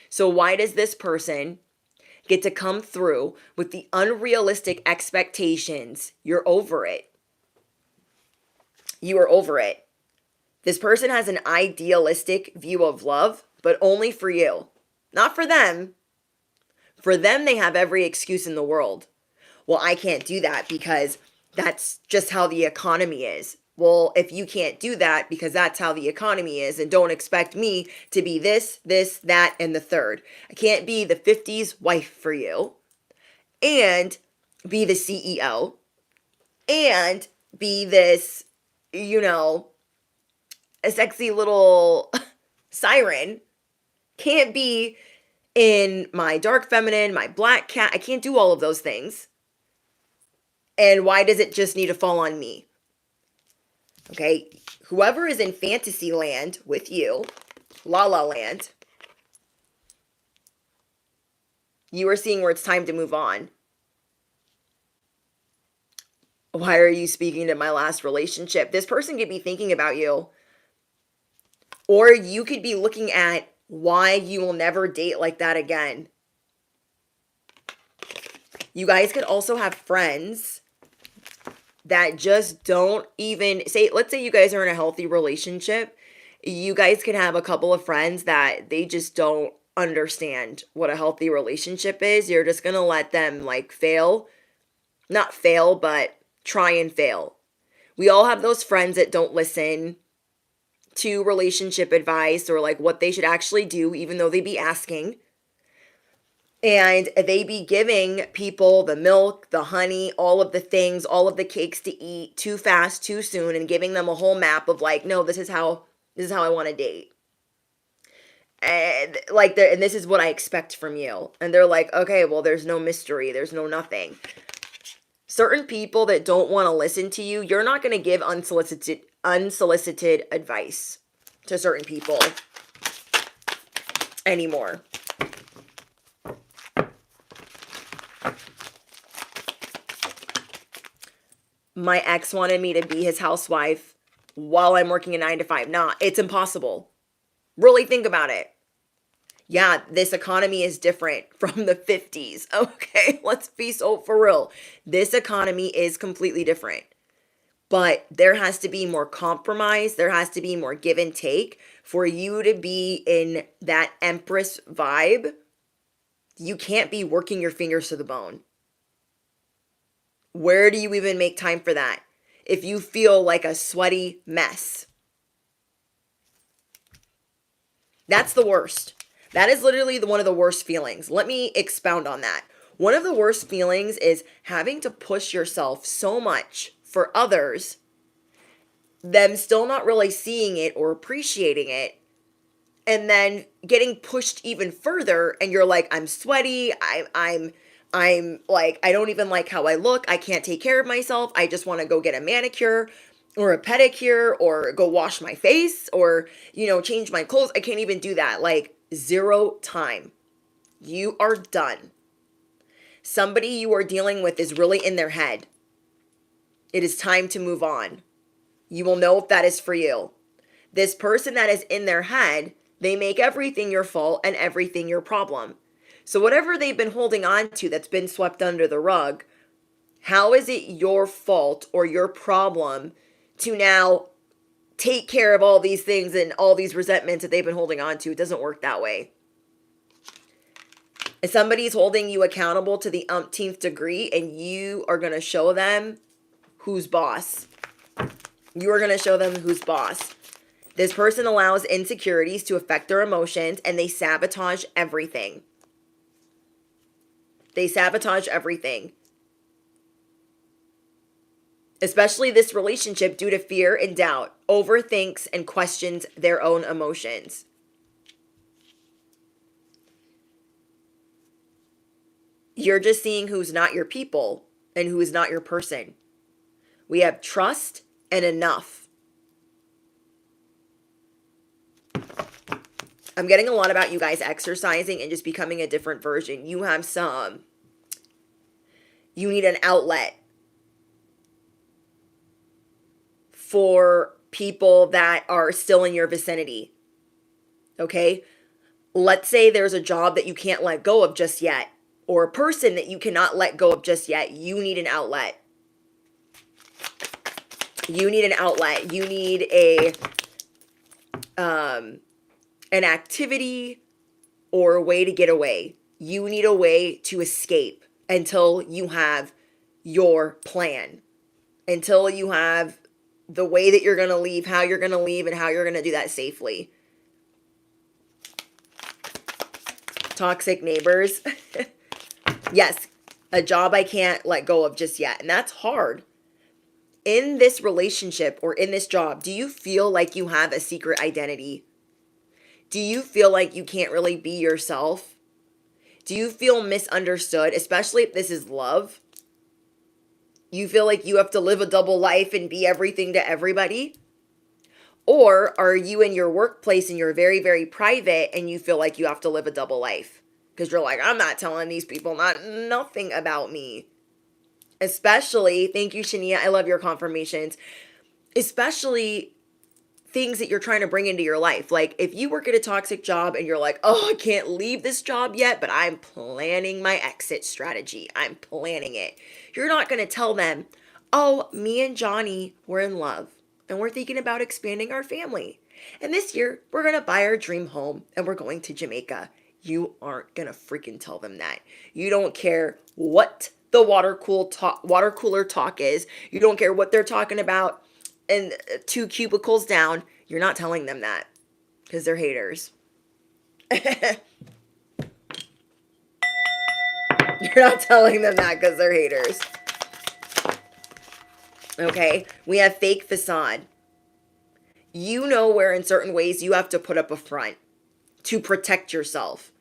So why does this person get to come through with the unrealistic expectations? You're over it. You are over it. This person has an idealistic view of love, but only for you. Not for them. For them, they have every excuse in the world. Well, I can't do that because that's just how the economy is. Well, if you can't do that because that's how the economy is, and don't expect me to be this, that, and the third. I can't be the 50s wife for you and be the CEO and be this, a sexy little siren. Can't be in my dark feminine, my black cat. I can't do all of those things. And why does it just need to fall on me? Okay, whoever is in fantasy land with you, La La Land, you are seeing where it's time to move on. Why are you speaking to my last relationship? This person could be thinking about you. Or you could be looking at why you will never date like that again. You guys could also have friends that just don't even say, let's say you guys are in a healthy relationship. You guys can have a couple of friends that they just don't understand what a healthy relationship is. You're just going to let them fail. Not fail, but try and fail. We all have those friends that don't listen to relationship advice or what they should actually do, even though they be asking. And they be giving people the milk, the honey, all of the things, all of the cakes to eat too fast, too soon, and giving them a whole map of no, this is how I want to date. And and this is what I expect from you. And they're like, okay, well, there's no mystery, there's no nothing. Certain people that don't want to listen to you, you're not going to give unsolicited advice to certain people anymore. My ex wanted me to be his housewife while I'm working a 9-to-5. Nah, it's impossible. Really think about it. Yeah, this economy is different from the 50s. Okay, let's be so for real. This economy is completely different. But there has to be more compromise. There has to be more give and take for you to be in that Empress vibe. You can't be working your fingers to the bone. Where do you even make time for that if you feel like a sweaty mess? That's the worst. That is literally one of the worst feelings. Let me expound on that. One of the worst feelings is having to push yourself so much for others, them still not really seeing it or appreciating it, and then getting pushed even further, and you're like, I'm sweaty, I'm like, I don't even like how I look. I can't take care of myself. I just want to go get a manicure or a pedicure or go wash my face or, change my clothes. I can't even do that. Like, zero time. You are done. Somebody you are dealing with is really in their head. It is time to move on. You will know if that is for you. This person that is in their head, they make everything your fault and everything your problem. So whatever they've been holding on to that's been swept under the rug, how is it your fault or your problem to now take care of all these things and all these resentments that they've been holding on to? It doesn't work that way. If somebody's holding you accountable to the umpteenth degree and you are going to show them who's boss. You are going to show them who's boss. This person allows insecurities to affect their emotions and they sabotage everything. They sabotage everything. Especially this relationship due to fear and doubt, overthinks and questions their own emotions. You're just seeing who's not your people and who is not your person. We have trust and enough. I'm getting a lot about you guys exercising and just becoming a different version. You need an outlet for people that are still in your vicinity. Okay? Let's say there's a job that you can't let go of just yet, or a person that you cannot let go of just yet. You need an outlet. You need an outlet. You need an activity or a way to get away. You need a way to escape until you have your plan. Until you have the way that you're going to leave, how you're going to leave, and how you're going to do that safely. Toxic neighbors. Yes, a job I can't let go of just yet. And that's hard. In this relationship or in this job, do you feel like you have a secret identity? Do you feel like you can't really be yourself? Do you feel misunderstood, especially if this is love? You feel like you have to live a double life and be everything to everybody? Or are you in your workplace and you're very, very private and you feel like you have to live a double life? Because you're like, I'm not telling these people nothing about me. Especially, thank you, Shania, I love your confirmations. Especially things that you're trying to bring into your life. Like if you work at a toxic job and you're like, oh, I can't leave this job yet, but I'm planning my exit strategy. I'm planning it. You're not going to tell them, oh, me and Johnny were in love and we're thinking about expanding our family. And this year we're going to buy our dream home and we're going to Jamaica. You aren't going to freaking tell them that. You don't care what the water cooler talk is. You don't care what they're talking about. And 2 cubicles down, you're not telling them that because they're haters. You're not telling them that because they're haters. Okay, we have fake facade. You know where in certain ways you have to put up a front to protect yourself.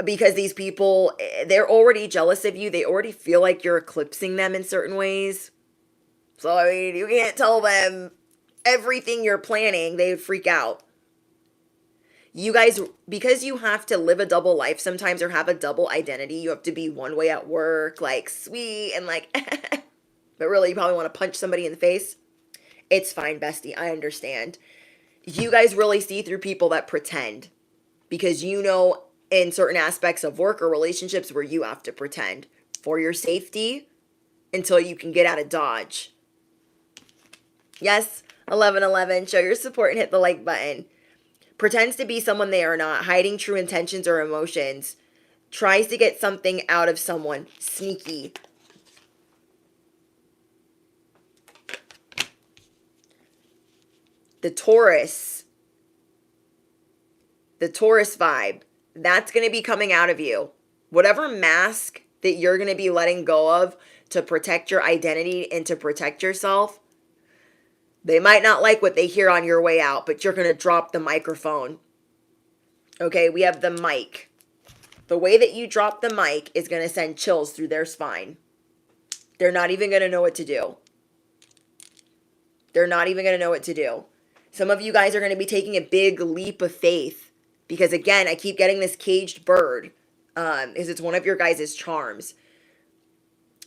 Because these people, they're already jealous of you. They already feel like you're eclipsing them in certain ways. So, I mean, you can't tell them everything you're planning. They would freak out. You guys, because you have to live a double life sometimes or have a double identity, you have to be one way at work, like sweet and like, but really you probably want to punch somebody in the face. It's fine, bestie. I understand. You guys really see through people that pretend because you know in certain aspects of work or relationships where you have to pretend for your safety until you can get out of Dodge. Yes, 1111, show your support and hit the like button. Pretends to be someone they are not, hiding true intentions or emotions. Tries to get something out of someone. Sneaky. The Taurus vibe, that's going to be coming out of you. Whatever mask that you're going to be letting go of to protect your identity and to protect yourself, they might not like what they hear on your way out, but you're going to drop the microphone. Okay, we have the mic. The way that you drop the mic is going to send chills through their spine. They're not even going to know what to do. They're not even going to know what to do. Some of you guys are going to be taking a big leap of faith because, again, I keep getting this caged bird is it's one of your guys' charms.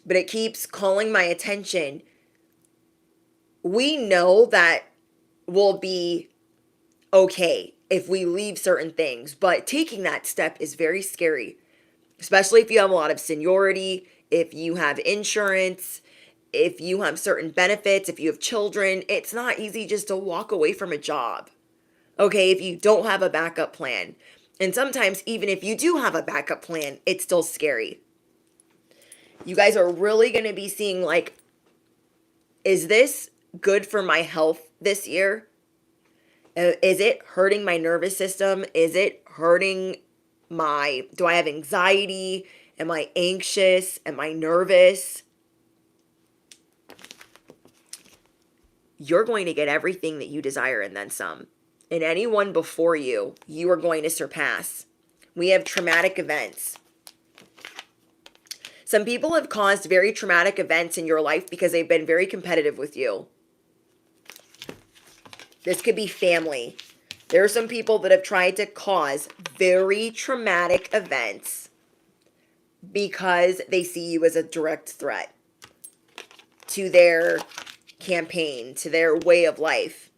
But it keeps calling my attention. We know that we'll be okay if we leave certain things, but taking that step is very scary, especially if you have a lot of seniority, if you have insurance, if you have certain benefits, if you have children. It's not easy just to walk away from a job, okay, if you don't have a backup plan. And sometimes even if you do have a backup plan, it's still scary. You guys are really going to be seeing, like, is this good for my health this year? Is it hurting my nervous system? Is it hurting do I have anxiety? Am I anxious? Am I nervous? You're going to get everything that you desire and then some. And anyone before you, you are going to surpass. We have traumatic events. Some people have caused very traumatic events in your life because they've been very competitive with you. This could be family. There are some people that have tried to cause very traumatic events because they see you as a direct threat to their campaign, to their way of life.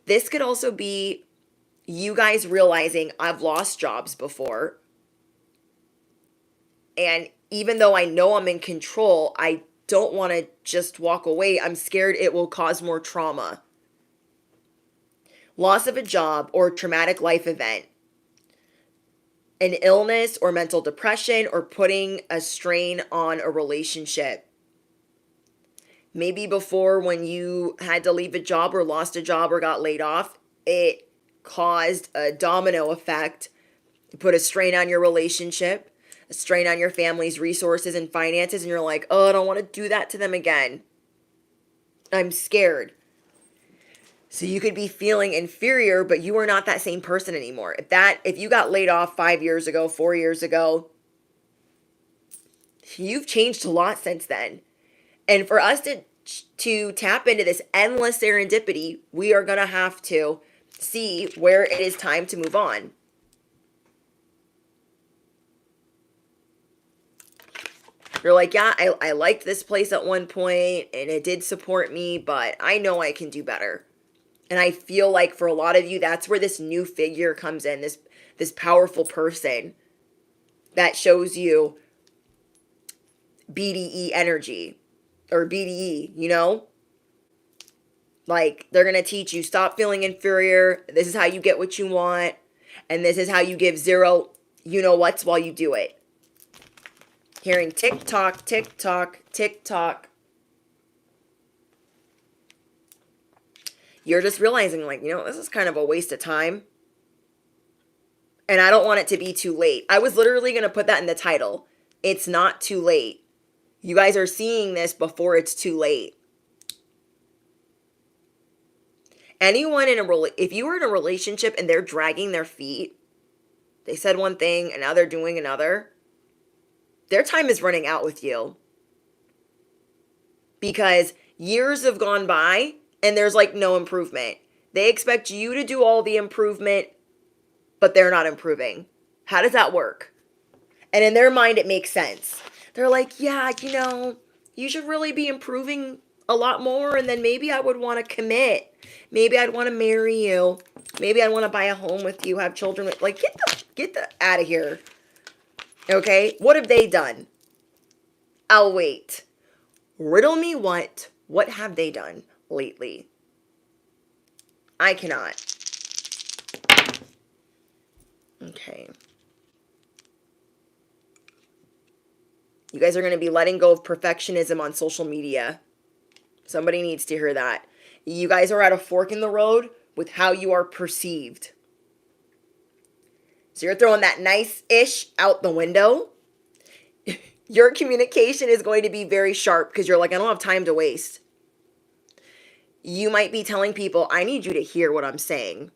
This could also be you guys realizing I've lost jobs before. And even though I know I'm in control, I don't want to just walk away. I'm scared it will cause more trauma. Loss of a job or traumatic life event. An illness or mental depression or putting a strain on a relationship. Maybe before, when you had to leave a job or lost a job or got laid off, it caused a domino effect. It put a strain on your relationship, a strain on your family's resources and finances, and you're like, oh, I don't want to do that to them again. I'm scared. So you could be feeling inferior, but you are not that same person anymore. If you got laid off 5 years ago, 4 years ago, you've changed a lot since then. And for us to tap into this endless serendipity, we are going to have to see where it is time to move on. You're like, yeah, I liked this place at one point and it did support me, but I know I can do better. And I feel like for a lot of you, that's where this new figure comes in, this powerful person that shows you BDE energy or BDE, you know? Like, they're going to teach you, stop feeling inferior. This is how you get what you want. And this is how you give zero you-know-whats while you do it. Hearing tick-tock, tick-tock, tick-tock. You're just realizing, like, this is kind of a waste of time. And I don't want it to be too late. I was literally going to put that in the title. It's not too late. You guys are seeing this before it's too late. Anyone if you were in a relationship and they're dragging their feet, they said one thing and now they're doing another, their time is running out with you. Because years have gone by and there's like no improvement. They expect you to do all the improvement, but they're not improving. How does that work? And in their mind, it makes sense. They're like, yeah, you should really be improving a lot more, and then maybe I would want to commit. Maybe I'd want to marry you. Maybe I'd want to buy a home with you, have children with, like, get the out of here. Okay? What have they done? I'll wait. Riddle me what? What have they done lately? I cannot. Okay. You guys are going to be letting go of perfectionism on social media. Somebody needs to hear that. You guys are at a fork in the road with how you are perceived. So you're throwing that nice-ish out the window. Your communication is going to be very sharp because you're like, I don't have time to waste. You might be telling people, I need you to hear what I'm saying.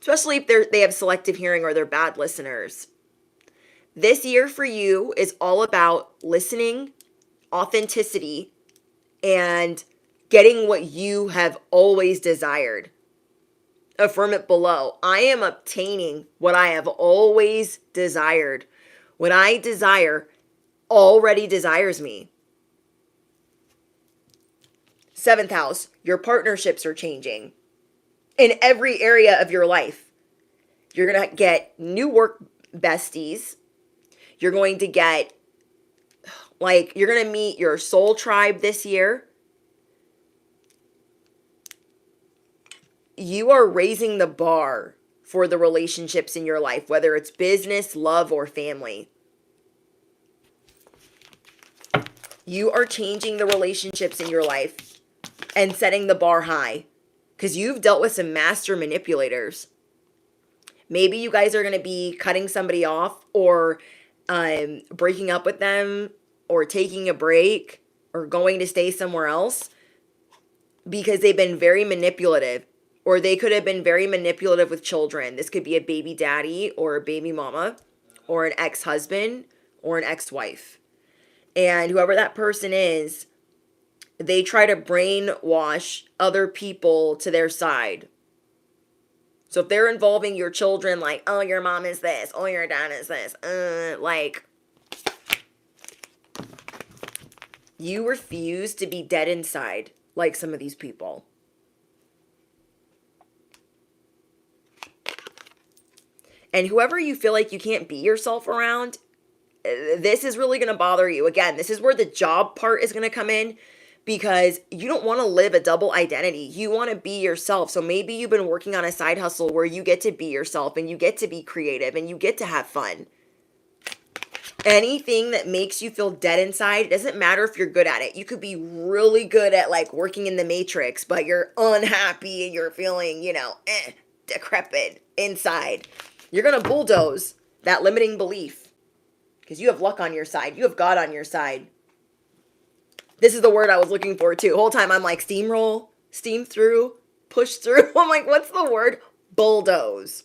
especially if they have selective hearing or they're bad listeners. This year for you is all about listening, authenticity, and getting what you have always desired. Affirm it below. I am obtaining what I have always desired. What I desire already desires me. 7th house, your partnerships are changing in every area of your life. You're going to get new work besties. You're going to get, you're going to meet your soul tribe this year. You are raising the bar for the relationships in your life, whether it's business, love, or family. You are changing the relationships in your life and setting the bar high because you've dealt with some master manipulators. Maybe you guys are going to be cutting somebody off or breaking up with them or taking a break or going to stay somewhere else because they've been very manipulative, or they could have been very manipulative with children. This could be a baby daddy or a baby mama or an ex-husband or an ex-wife. And whoever that person is, they try to brainwash other people to their side. So if they're involving your children, like, oh, your mom is this, oh, your dad is this, you refuse to be dead inside like some of these people. And whoever you feel like you can't be yourself around, this is really going to bother you. Again, this is where the job part is going to come in, because you don't want to live a double identity. You want to be yourself. So maybe you've been working on a side hustle where you get to be yourself and you get to be creative and you get to have fun. Anything that makes you feel dead inside, it doesn't matter if you're good at it. You could be really good at working in the matrix, but you're unhappy and you're feeling, decrepit inside. You're going to bulldoze that limiting belief because you have luck on your side. You have God on your side. This is the word I was looking for too. The whole time I'm like, steamroll, steam through, push through. I'm like, what's the word? Bulldoze.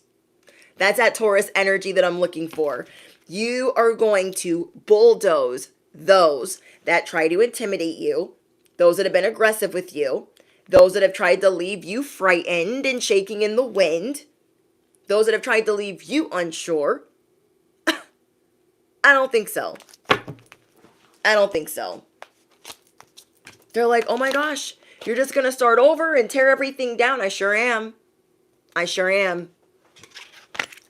That's that Taurus energy that I'm looking for. You are going to bulldoze those that try to intimidate you, those that have been aggressive with you, those that have tried to leave you frightened and shaking in the wind, those that have tried to leave you unsure. I don't think so. I don't think so. They're like, oh my gosh, you're just going to start over and tear everything down. I sure am. I sure am.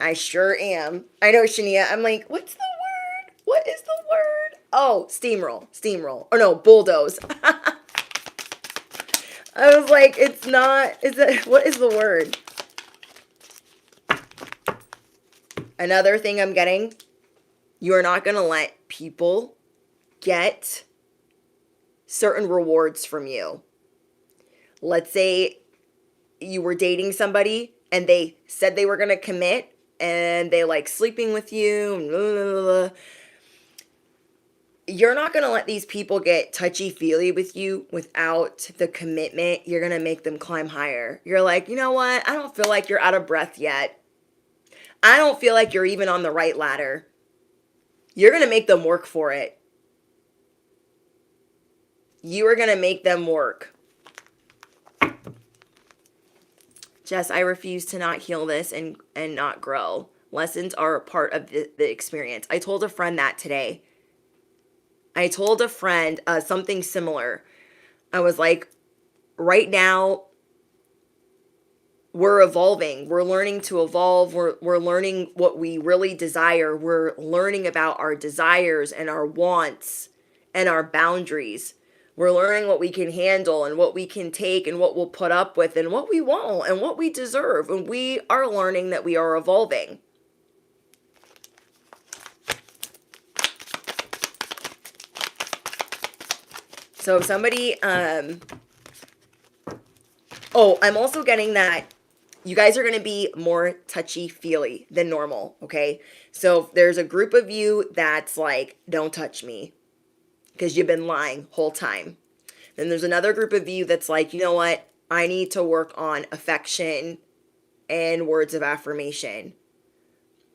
I sure am. I know, Shania. I'm like, what's the word? What is the word? Oh, steamroll. Steamroll. Or no, bulldoze. I was like, it's not. What is the word? Another thing I'm getting, you are not going to let people get certain rewards from you. Let's say you were dating somebody and they said they were going to commit and they like sleeping with you. Blah, blah, blah. You're not going to let these people get touchy-feely with you without the commitment. You're going to make them climb higher. You're like, you know what? I don't feel like you're out of breath yet. I don't feel like you're even on the right ladder. You're going to make them work for it. You are going to make them work. Jess, I refuse to not heal this and not grow. Lessons are a part of the experience. I told a friend that today. I told a friend something similar. I was like, right now, we're evolving. We're learning to evolve. We're learning what we really desire. We're learning about our desires and our wants and our boundaries. We're learning what we can handle and what we can take and what we'll put up with and what we won't and what we deserve. And we are learning that we are evolving. So if somebody, I'm also getting that you guys are going to be more touchy-feely than normal, okay? So if there's a group of you that's like, don't touch me, because you've been lying whole time. Then there's another group of you that's like, you know what? I need to work on affection and words of affirmation.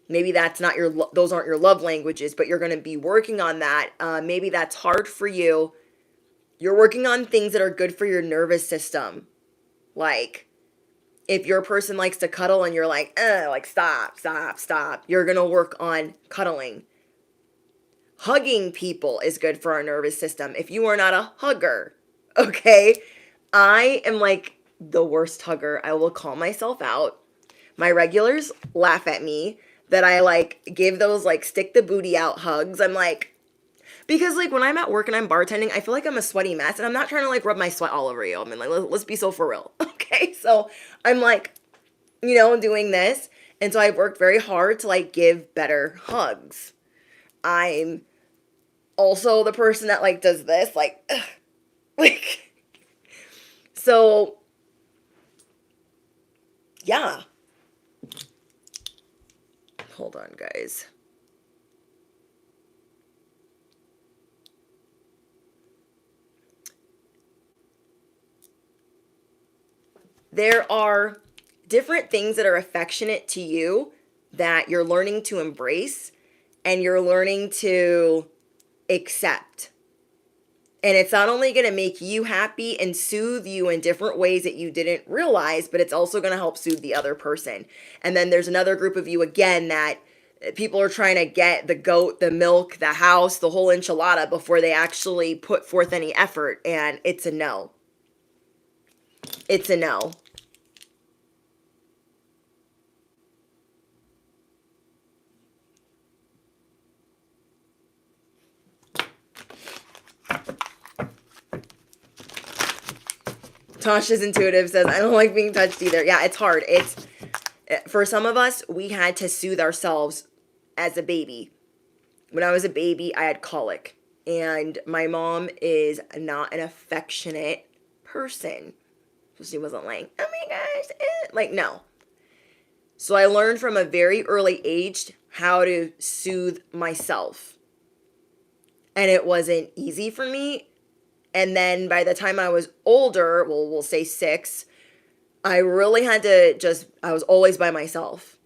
Maybe that's not those aren't your love languages, but you're going to be working on that. Maybe that's hard for you. You're working on things that are good for your nervous system. Like, if your person likes to cuddle and you're like stop, stop, stop, you're going to work on cuddling. Hugging people is good for our nervous system. If you are not a hugger, okay? I am like the worst hugger. I will call myself out. My regulars laugh at me that I like give those like stick the booty out hugs. I'm like, because like when I'm at work and I'm bartending, I feel like I'm a sweaty mess and I'm not trying to like rub my sweat all over you. I mean, like, let's be so for real. Okay. So I'm like, doing this. And so I've worked very hard to like give better hugs. I'm also the person that like does this, like, ugh, like, so yeah. Hold on, guys. There are different things that are affectionate to you that you're learning to embrace and you're learning to accept. And it's not only going to make you happy and soothe you in different ways that you didn't realize, but it's also going to help soothe the other person. And then there's another group of you again that people are trying to get the goat, the milk, the house, the whole enchilada before they actually put forth any effort. And it's a no. It's a no. Tasha's intuitive says, I don't like being touched either. Yeah, it's hard. For some of us, we had to soothe ourselves as a baby. When I was a baby, I had colic. And my mom is not an affectionate person. So she wasn't like, oh my gosh, like, no. So I learned from a very early age how to soothe myself. And it wasn't easy for me. And then by the time I was older, well, we'll say 6, I really had to I was always by myself.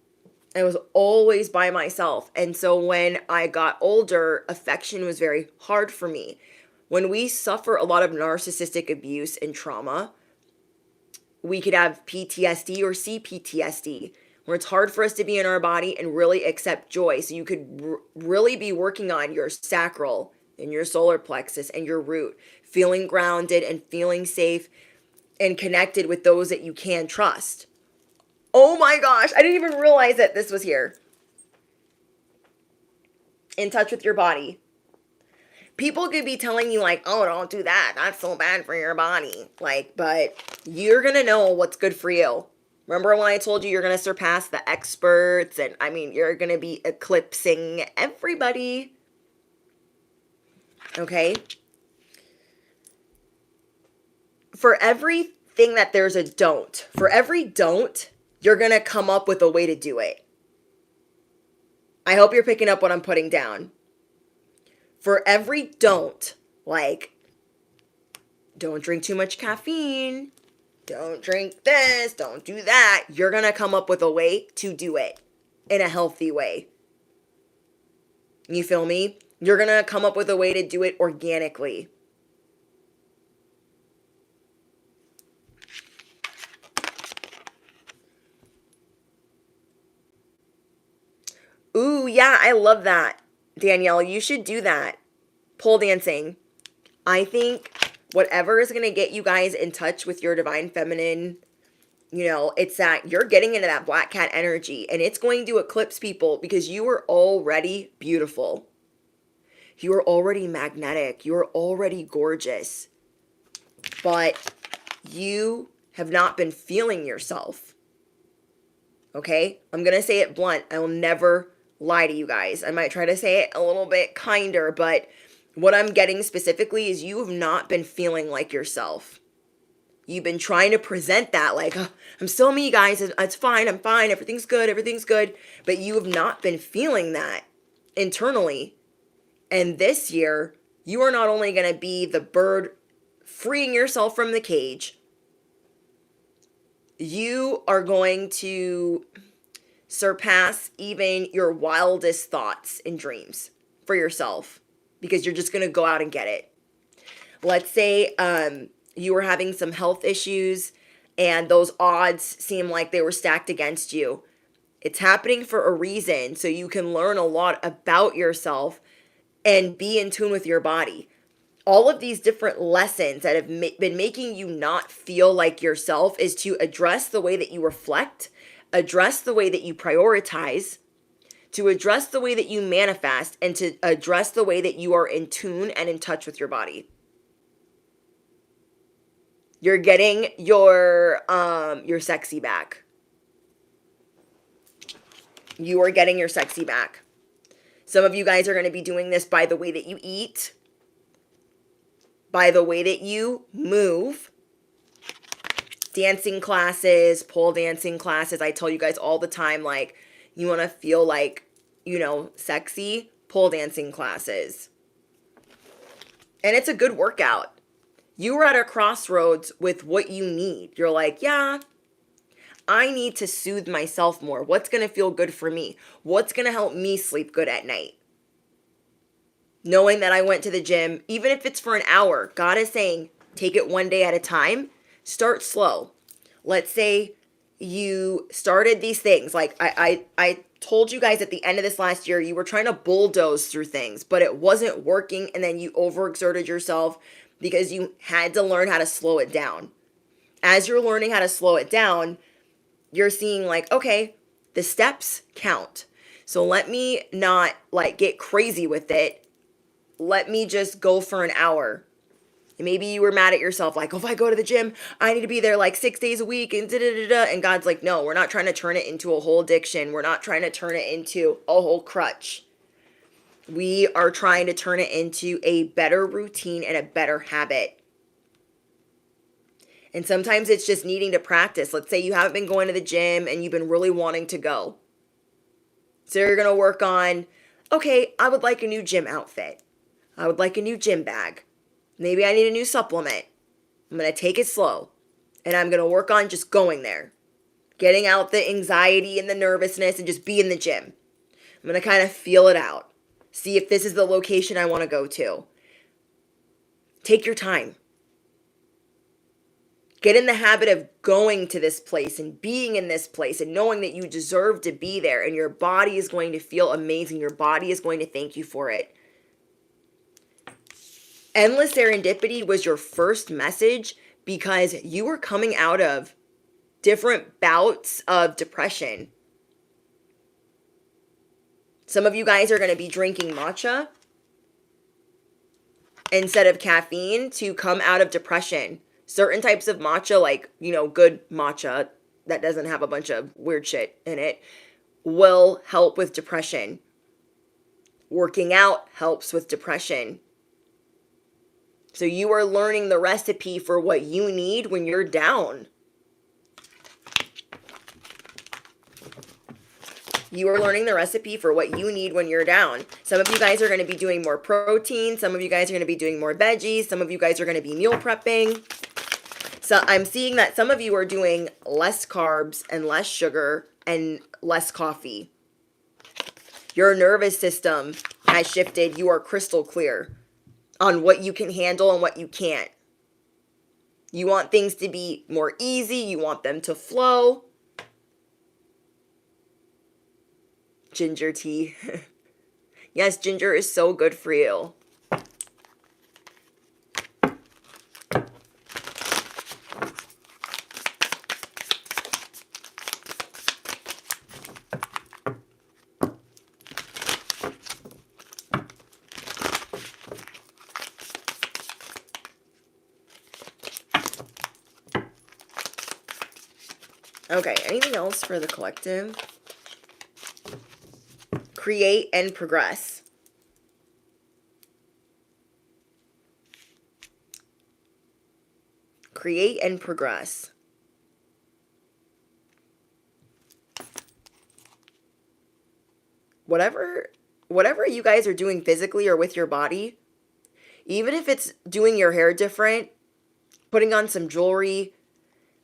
I was always by myself. And so when I got older, affection was very hard for me. When we suffer a lot of narcissistic abuse and trauma, we could have PTSD or CPTSD, where it's hard for us to be in our body and really accept joy. So you could really be working on your sacral and your solar plexus and your root, feeling grounded and feeling safe and connected with those that you can trust. Oh my gosh, I didn't even realize that this was here. In touch with your body. People could be telling you like, oh, don't do that. That's so bad for your body. Like, but you're going to know what's good for you. Remember when I told you you're going to surpass the experts? And I mean, you're going to be eclipsing everybody. Okay? For everything that there's a don't, for every don't, you're going to come up with a way to do it. I hope you're picking up what I'm putting down. For every don't, like, don't drink too much caffeine, don't drink this, don't do that, you're going to come up with a way to do it in a healthy way. You feel me? You're going to come up with a way to do it organically. Ooh, yeah, I love that. Danielle, you should do that. Pole dancing. I think whatever is going to get you guys in touch with your divine feminine, it's that you're getting into that black cat energy and it's going to eclipse people because you are already beautiful. You are already magnetic. You are already gorgeous. But you have not been feeling yourself. Okay? I'm going to say it blunt. I will never lie to you guys. I might try to say it a little bit kinder, but what I'm getting specifically is you have not been feeling like yourself. You've been trying to present that like, oh, I'm still me, guys. It's fine. I'm fine. Everything's good. Everything's good. But you have not been feeling that internally. And this year, you are not only going to be the bird freeing yourself from the cage, you are going to surpass even your wildest thoughts and dreams for yourself, because you're just going to go out and get it. Let's say you were having some health issues and those odds seem like they were stacked against you. It's happening for a reason, so you can learn a lot about yourself and be in tune with your body. All of these different lessons that have been making you not feel like yourself is to address the way that you reflect, address the way that you prioritize, to address the way that you manifest, and to address the way that you are in tune and in touch with your body. You're getting your sexy back. You are getting your sexy back. Some of you guys are going to be doing this by the way that you eat, by the way that you move. Dancing classes, pole dancing classes. I tell you guys all the time, like, you want to feel like, sexy, pole dancing classes. And it's a good workout. You are at a crossroads with what you need. You're like, yeah, I need to soothe myself more. What's going to feel good for me? What's going to help me sleep good at night? Knowing that I went to the gym, even if it's for an hour, God is saying, take it one day at a time. Start slow. Let's say you started these things. Like I told you guys at the end of this last year, you were trying to bulldoze through things, but it wasn't working. And then you overexerted yourself because you had to learn how to slow it down. As you're learning how to slow it down, you're seeing like, okay, the steps count. So let me not like get crazy with it. Let me just go for an hour. And maybe you were mad at yourself, like, oh, if I go to the gym, I need to be there like 6 days a week and da-da-da-da. And God's like, no, we're not trying to turn it into a whole addiction. We're not trying to turn it into a whole crutch. We are trying to turn it into a better routine and a better habit. And sometimes it's just needing to practice. Let's say you haven't been going to the gym and you've been really wanting to go. So you're going to work on, okay, I would like a new gym outfit. I would like a new gym bag. Maybe I need a new supplement. I'm going to take it slow. And I'm going to work on just going there. Getting out the anxiety and the nervousness and just be in the gym. I'm going to kind of feel it out. See if this is the location I want to go to. Take your time. Get in the habit of going to this place and being in this place and knowing that you deserve to be there, and your body is going to feel amazing. Your body is going to thank you for it. Endless Serendipity was your first message because you were coming out of different bouts of depression. Some of you guys are going to be drinking matcha instead of caffeine to come out of depression. Certain types of matcha, like, good matcha that doesn't have a bunch of weird shit in it, will help with depression. Working out helps with depression. So you are learning the recipe for what you need when you're down. You are learning the recipe for what you need when you're down. Some of you guys are going to be doing more protein. Some of you guys are going to be doing more veggies. Some of you guys are going to be meal prepping. So I'm seeing that some of you are doing less carbs and less sugar and less coffee. Your nervous system has shifted. You are crystal clear on what you can handle and what you can't. You want things to be more easy. You want them to flow. Ginger tea. Yes, ginger is so good for you. Okay, anything else for the collective? Create and progress. Create and progress. Whatever you guys are doing physically or with your body, even if it's doing your hair different, putting on some jewelry,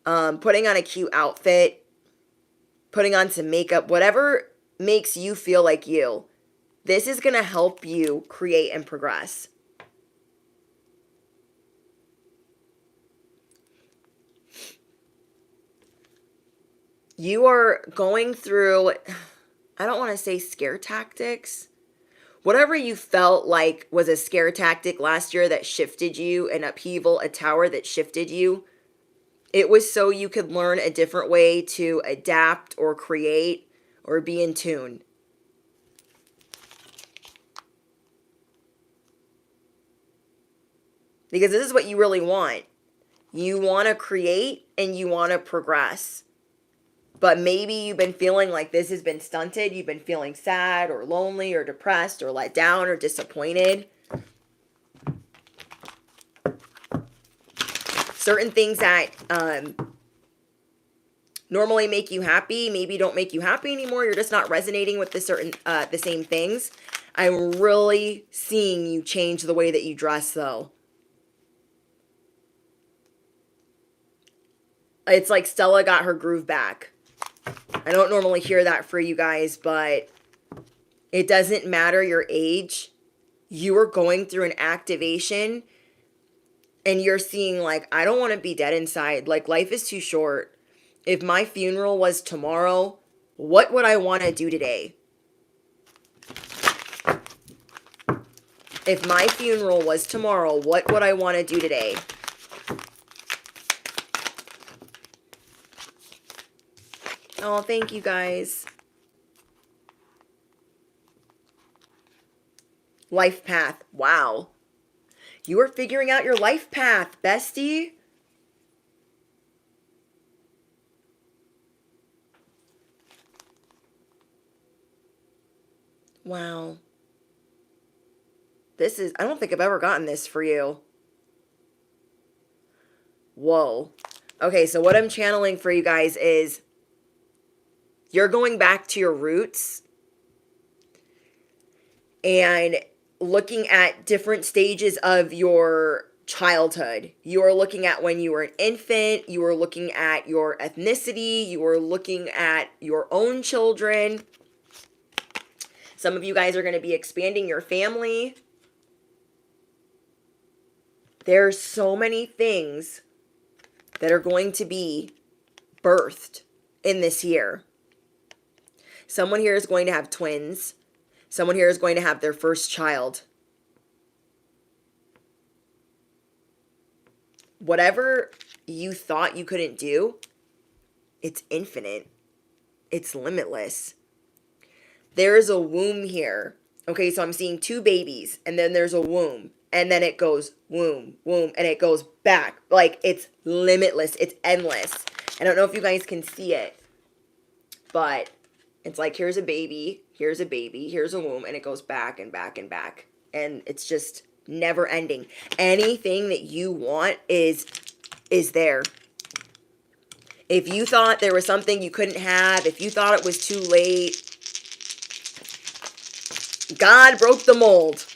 putting on a cute outfit, putting on some makeup, whatever makes you feel like you. This is going to help you create and progress. You are going through, I don't want to say scare tactics. Whatever you felt like was a scare tactic last year that shifted you, an upheaval, a tower that shifted you, it was so you could learn a different way to adapt or create or be in tune. Because this is what you really want. You want to create and you want to progress. But maybe you've been feeling like this has been stunted. You've been feeling sad or lonely or depressed or let down or disappointed. Certain things that normally make you happy maybe don't make you happy anymore. You're just not resonating with the same things. I'm really seeing you change the way that you dress, though. It's like Stella got her groove back. I don't normally hear that for you guys, but it doesn't matter your age. You are going through an activation and you're seeing like, I don't want to be dead inside. Like, life is too short. If my funeral was tomorrow, what would I want to do today? If my funeral was tomorrow, what would I want to do today? Oh, thank you guys. Life path. Wow. You are figuring out your life path, bestie. Wow. This is, I don't think I've ever gotten this for you. Whoa. Okay, so what I'm channeling for you guys is you're going back to your roots and looking at different stages of your childhood. You are looking at when you were an infant. You are looking at your ethnicity. You are looking at your own children. Some of you guys are going to be expanding your family. There's so many things that are going to be birthed in this year. Someone here is going to have twins. Someone here is going to have their first child. Whatever you thought you couldn't do, it's infinite. It's limitless. There's a womb here. Okay, so I'm seeing two babies, and then there's a womb. And then it goes womb, womb, and it goes back. Like, it's limitless. It's endless. I don't know if you guys can see it, but it's like, here's a baby, here's a baby, here's a womb, and it goes back and back and back. And it's just never ending. Anything that you want is there. If you thought there was something you couldn't have, if you thought it was too late, God broke the mold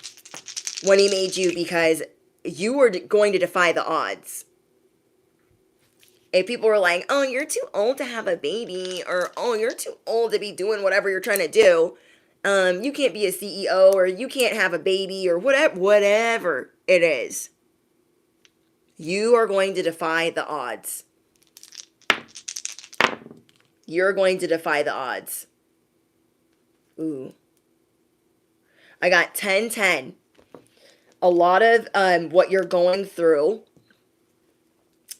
when he made you, because you were going to defy the odds. If people were like, oh, you're too old to have a baby, or oh, you're too old to be doing whatever you're trying to do, you can't be a CEO, or you can't have a baby, or whatever it is, you are going to defy the odds. You're going to defy the odds. Ooh. I got 10-10. A lot of what you're going through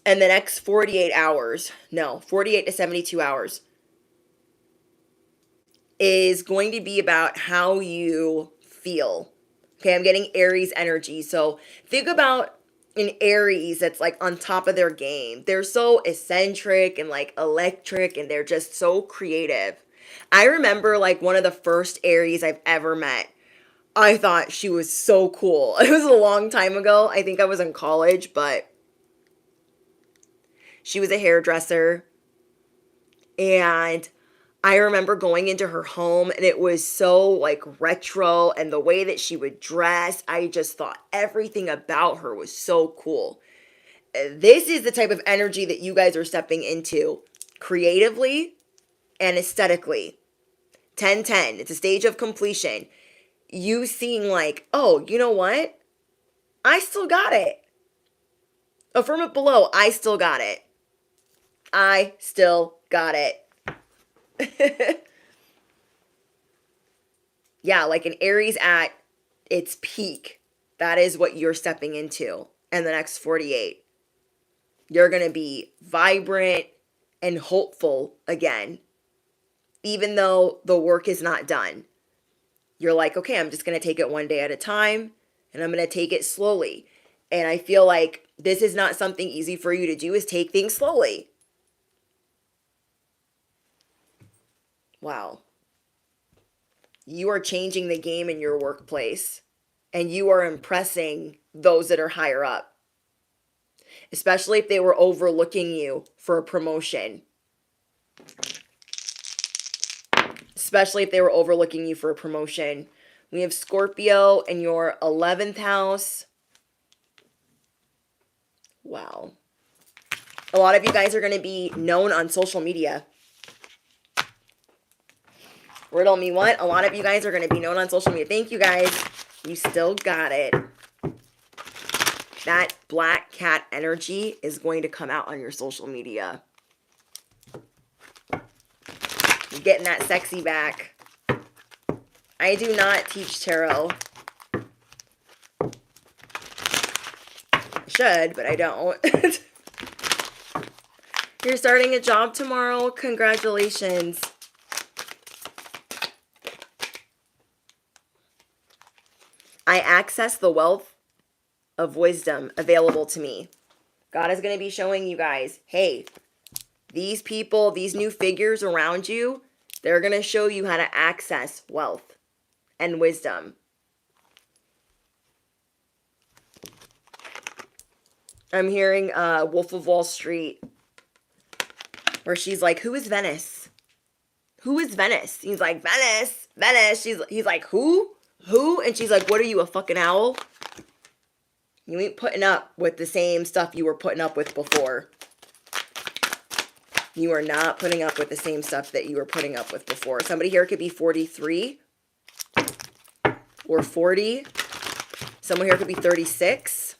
in the next 48 hours, no, 48 to 72 hours, is going to be about how you feel. Okay, I'm getting Aries energy. So think about an Aries that's like on top of their game. They're so eccentric and like electric, and they're just so creative. I remember like one of the first Aries I've ever met. I thought she was so cool. It was a long time ago. I think I was in college, but she was a hairdresser. And I remember going into her home, and it was so like retro, and the way that she would dress, I just thought everything about her was so cool. this is the type of energy that you guys are stepping into creatively and aesthetically. 10-10. It's a stage of completion. You seeing like, oh, you know what? I still got it. Affirm it below. I still got it. I still got it. Yeah, like an Aries at its peak. That is what you're stepping into in the next 48. You're going to be vibrant and hopeful again, even though the work is not done. You're like, okay, I'm just going to take it one day at a time, and I'm going to take it slowly. And I feel like this is not something easy for you to do, is take things slowly. Wow. You are changing the game in your workplace, and you are impressing those that are higher up, especially if they were overlooking you for a promotion. Especially if they were overlooking you for a promotion. We have Scorpio in your 11th house. Wow. A lot of you guys are going to be known on social media. Riddle me what? A lot of you guys are going to be known on social media. Thank you, guys. You still got it. That black cat energy is going to come out on your social media. You're getting that sexy back. I do not teach tarot. I should, but I don't. You're starting a job tomorrow. Congratulations. I access the wealth of wisdom available to me. God is going to be showing you guys, hey, these people, these new figures around you, they're going to show you how to access wealth and wisdom. I'm hearing Wolf of Wall Street, where she's like, who is Venice? Who is Venice? He's like, Venice, Venice. He's like, who? Who? And she's like, what are you, a fucking owl? You ain't putting up with the same stuff you were putting up with before. You are not putting up with the same stuff that you were putting up with before. Somebody here could be 43 or 40. Someone here could be 36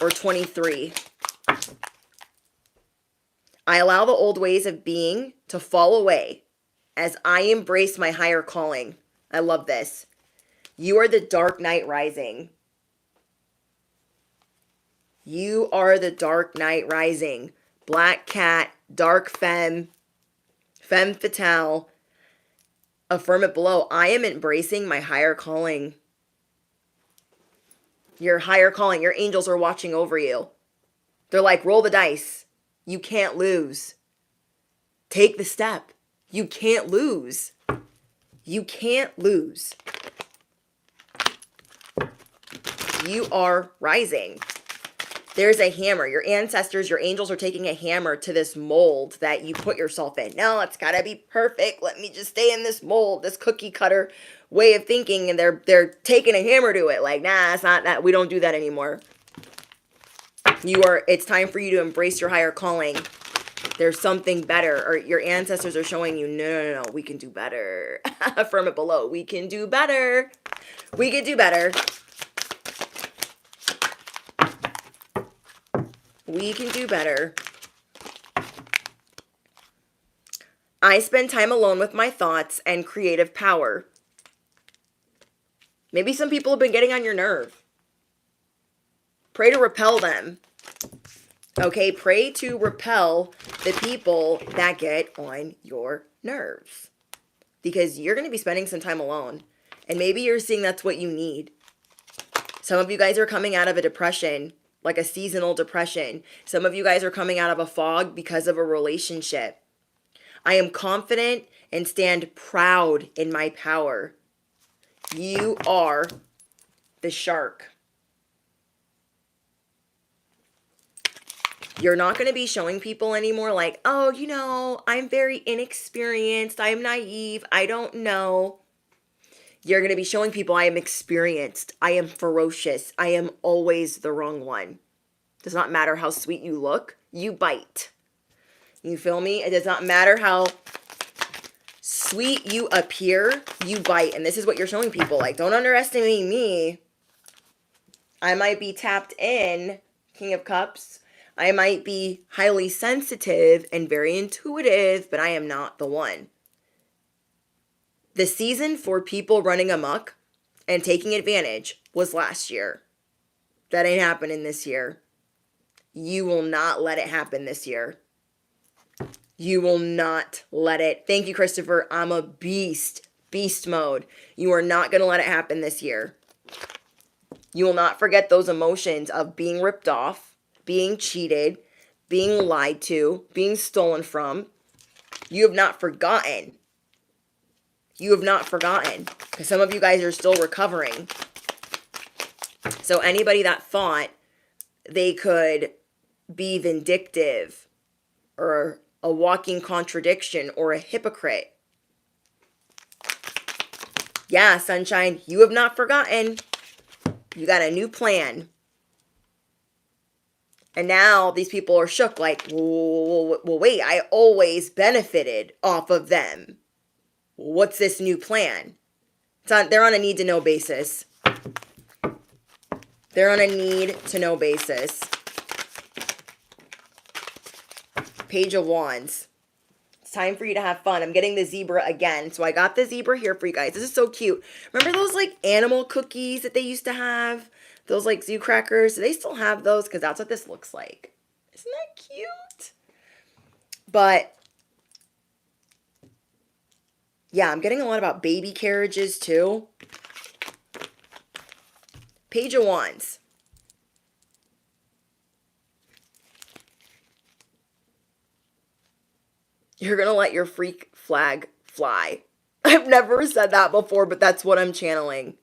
or 23. I allow the old ways of being to fall away as I embrace my higher calling. I love this. You are the dark knight rising. You are the dark knight rising. Black cat, dark femme, femme fatale. Affirm it below. I am embracing my higher calling. Your higher calling. Your angels are watching over you. They're like, roll the dice. You can't lose. Take the step. You can't lose. You can't lose. You are rising. There's a hammer. Your ancestors, your angels are taking a hammer to this mold that you put yourself in. No, it's got to be perfect. Let me just stay in this mold, this cookie cutter way of thinking. And they're taking a hammer to it. Like, nah, it's not that. We don't do that anymore. It's time for you to embrace your higher calling. There's something better. Or your ancestors are showing you, no, we can do better. Affirm it below. We can do better. We can do better. We can do better. I spend time alone with my thoughts and creative power. Maybe some people have been getting on your nerve. Pray to repel them. Okay, pray to repel the people that get on your nerves. Because you're going to be spending some time alone. And maybe you're seeing that's what you need. Some of you guys are coming out of a depression, like a seasonal depression. Some of you guys are coming out of a fog because of a relationship. I am confident and stand proud in my power. You are the shark. You're not going to be showing people anymore like, oh, I'm very inexperienced. I'm naive. I don't know. You're going to be showing people I am experienced. I am ferocious. I am always the wrong one. Does not matter how sweet you look, you bite. You feel me? It does not matter how sweet you appear, you bite. And this is what you're showing people. Like, don't underestimate me. I might be tapped in, King of Cups. I might be highly sensitive and very intuitive, but I am not the one. The season for people running amok and taking advantage was last year. That ain't happening this year. You will not let it happen this year. You will not let it. Thank you, Christopher. I'm a beast. Beast mode. You are not going to let it happen this year. You will not forget those emotions of being ripped off, being cheated, being lied to, being stolen from. You have not forgotten. You have not forgotten. Because some of you guys are still recovering. So anybody that thought they could be vindictive or a walking contradiction or a hypocrite. Yeah, sunshine, you have not forgotten. You got a new plan. And now these people are shook like, well, wait, I always benefited off of them. What's this new plan? They're on a need-to-know basis. They're on a need-to-know basis. Page of Wands. It's time for you to have fun. I'm getting the zebra again. So I got the zebra here for you guys. This is so cute. Remember those like animal cookies that they used to have? Those like zoo crackers? Do they still have those? Because that's what this looks like. Isn't that cute? But yeah, I'm getting a lot about baby carriages too. Page of Wands. You're going to let your freak flag fly. I've never said that before, but that's what I'm channeling.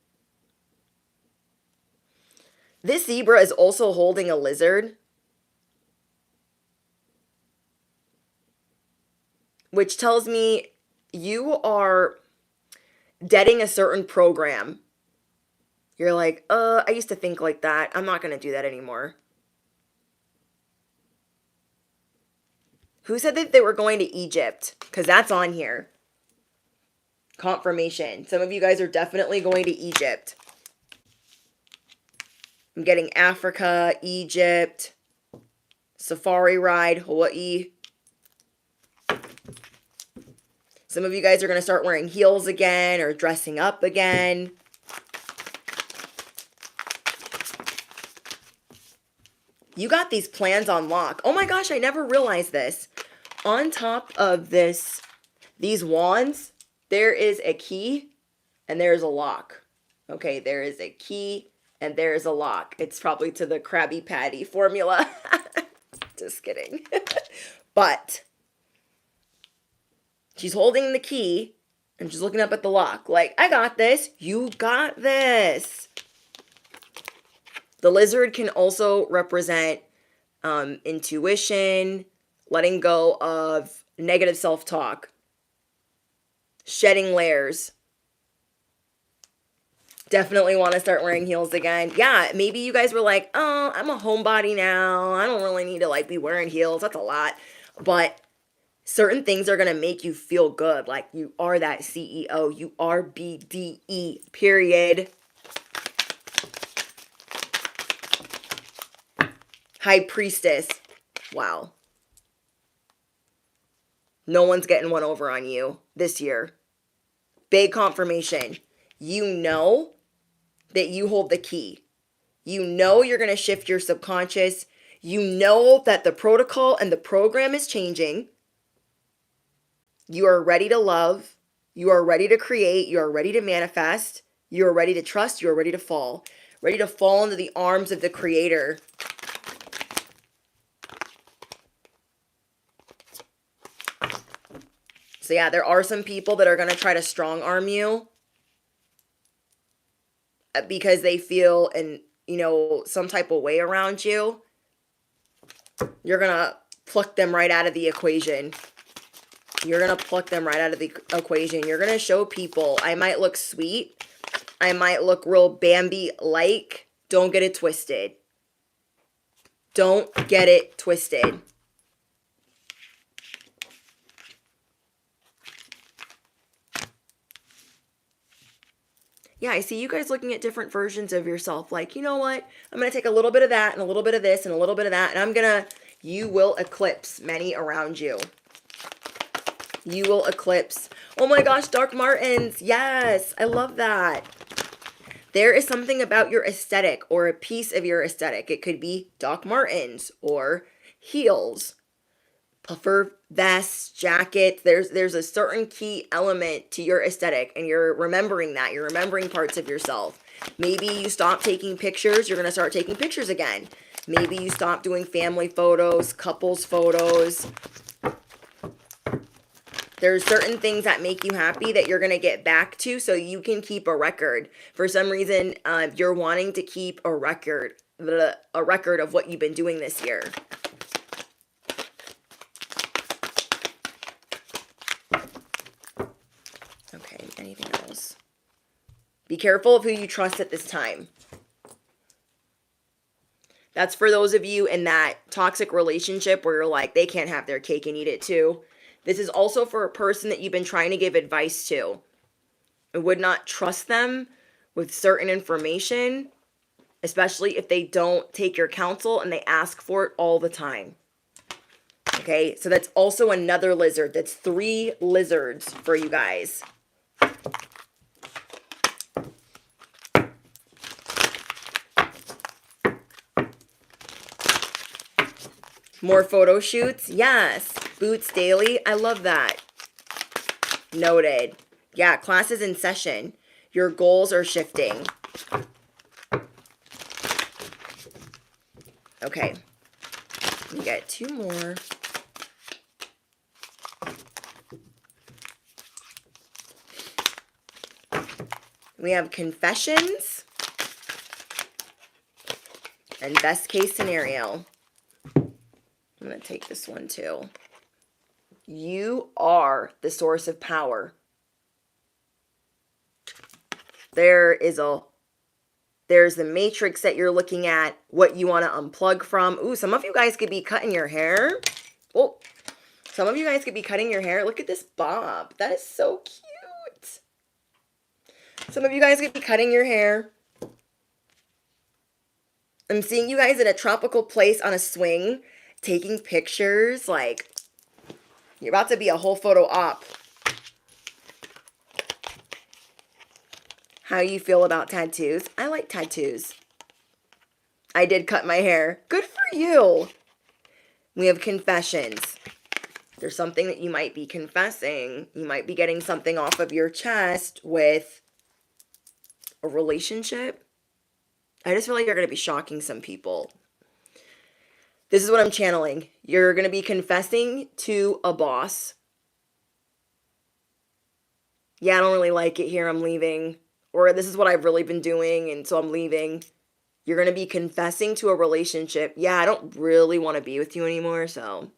This zebra is also holding a lizard, which tells me you are deading a certain program. You're like, I used to think like that. I'm not going to do that anymore. Who said that they were going to Egypt? Because that's on here. Confirmation. Some of you guys are definitely going to Egypt. I'm getting Africa, Egypt, safari ride, Hawaii. Some of you guys are going to start wearing heels again or dressing up again. You got these plans on lock. Oh my gosh, I never realized this. On top of these wands, there is a key and there's a lock. Okay, there is a key and there's a lock. It's probably to the Krabby Patty formula. Just kidding. But she's holding the key and she's looking up at the lock like, I got this. You got this. The lizard can also represent intuition, letting go of negative self-talk, shedding layers. Definitely want to start wearing heels again. Yeah, maybe you guys were like, oh, I'm a homebody now. I don't really need to like be wearing heels. That's a lot. But certain things are going to make you feel good. Like you are that CEO. You are BDE, period. High Priestess. Wow. No one's getting one over on you this year. Big confirmation. You know that you hold the key. You know you're going to shift your subconscious. You know that the protocol and the program is changing. You are ready to love. You are ready to create. You are ready to manifest. You are ready to trust. You are ready to fall. Ready to fall into the arms of the Creator. So yeah, there are some people that are going to try to strong arm you because they feel some type of way around you. You're going to pluck them right out of the equation. You're going to pluck them right out of the equation. You're going to show people, I might look sweet. I might look real Bambi-like. Don't get it twisted. Don't get it twisted. Yeah, I see you guys looking at different versions of yourself. Like, you know what? I'm going to take a little bit of that and a little bit of this and a little bit of that. And you will eclipse many around you. You will eclipse. Oh my gosh, Doc Martens. Yes, I love that. There is something about your aesthetic or a piece of your aesthetic. It could be Doc Martens or heels, puffer vests, jackets. There's a certain key element to your aesthetic, and you're remembering that. You're remembering parts of yourself. Maybe you stop taking pictures. You're going to start taking pictures again. Maybe you stop doing family photos, couples photos. There's certain things that make you happy that you're going to get back to so you can keep a record. For some reason, you're wanting to keep a record of what you've been doing this year. Okay, anything else? Be careful of who you trust at this time. That's for those of you in that toxic relationship where you're like, they can't have their cake and eat it too. This is also for a person that you've been trying to give advice to. I would not trust them with certain information, especially if they don't take your counsel and they ask for it all the time. Okay, so that's also another lizard. That's 3 lizards for you guys. More photo shoots? Yes. Boots daily? I love that. Noted. Yeah, class is in session. Your goals are shifting. Okay. We got 2 more. We have confessions and best case scenario. I'm going to take this one too. You are the source of power. There's the matrix that you're looking at, what you want to unplug from. Ooh, some of you guys could be cutting your hair. Oh, some of you guys could be cutting your hair. Look at this bob. That is so cute. Some of you guys could be cutting your hair. I'm seeing you guys in a tropical place on a swing, taking pictures. Like, you're about to be a whole photo op. How you feel about tattoos? I like tattoos. I did cut my hair. Good for you. We have confessions. There's something that you might be confessing. You might be getting something off of your chest with a relationship. I just feel like you're going to be shocking some people. This is what I'm channeling. You're going to be confessing to a boss. Yeah, I don't really like it here. I'm leaving. Or this is what I've really been doing, and so I'm leaving. You're going to be confessing to a relationship. Yeah, I don't really want to be with you anymore, so.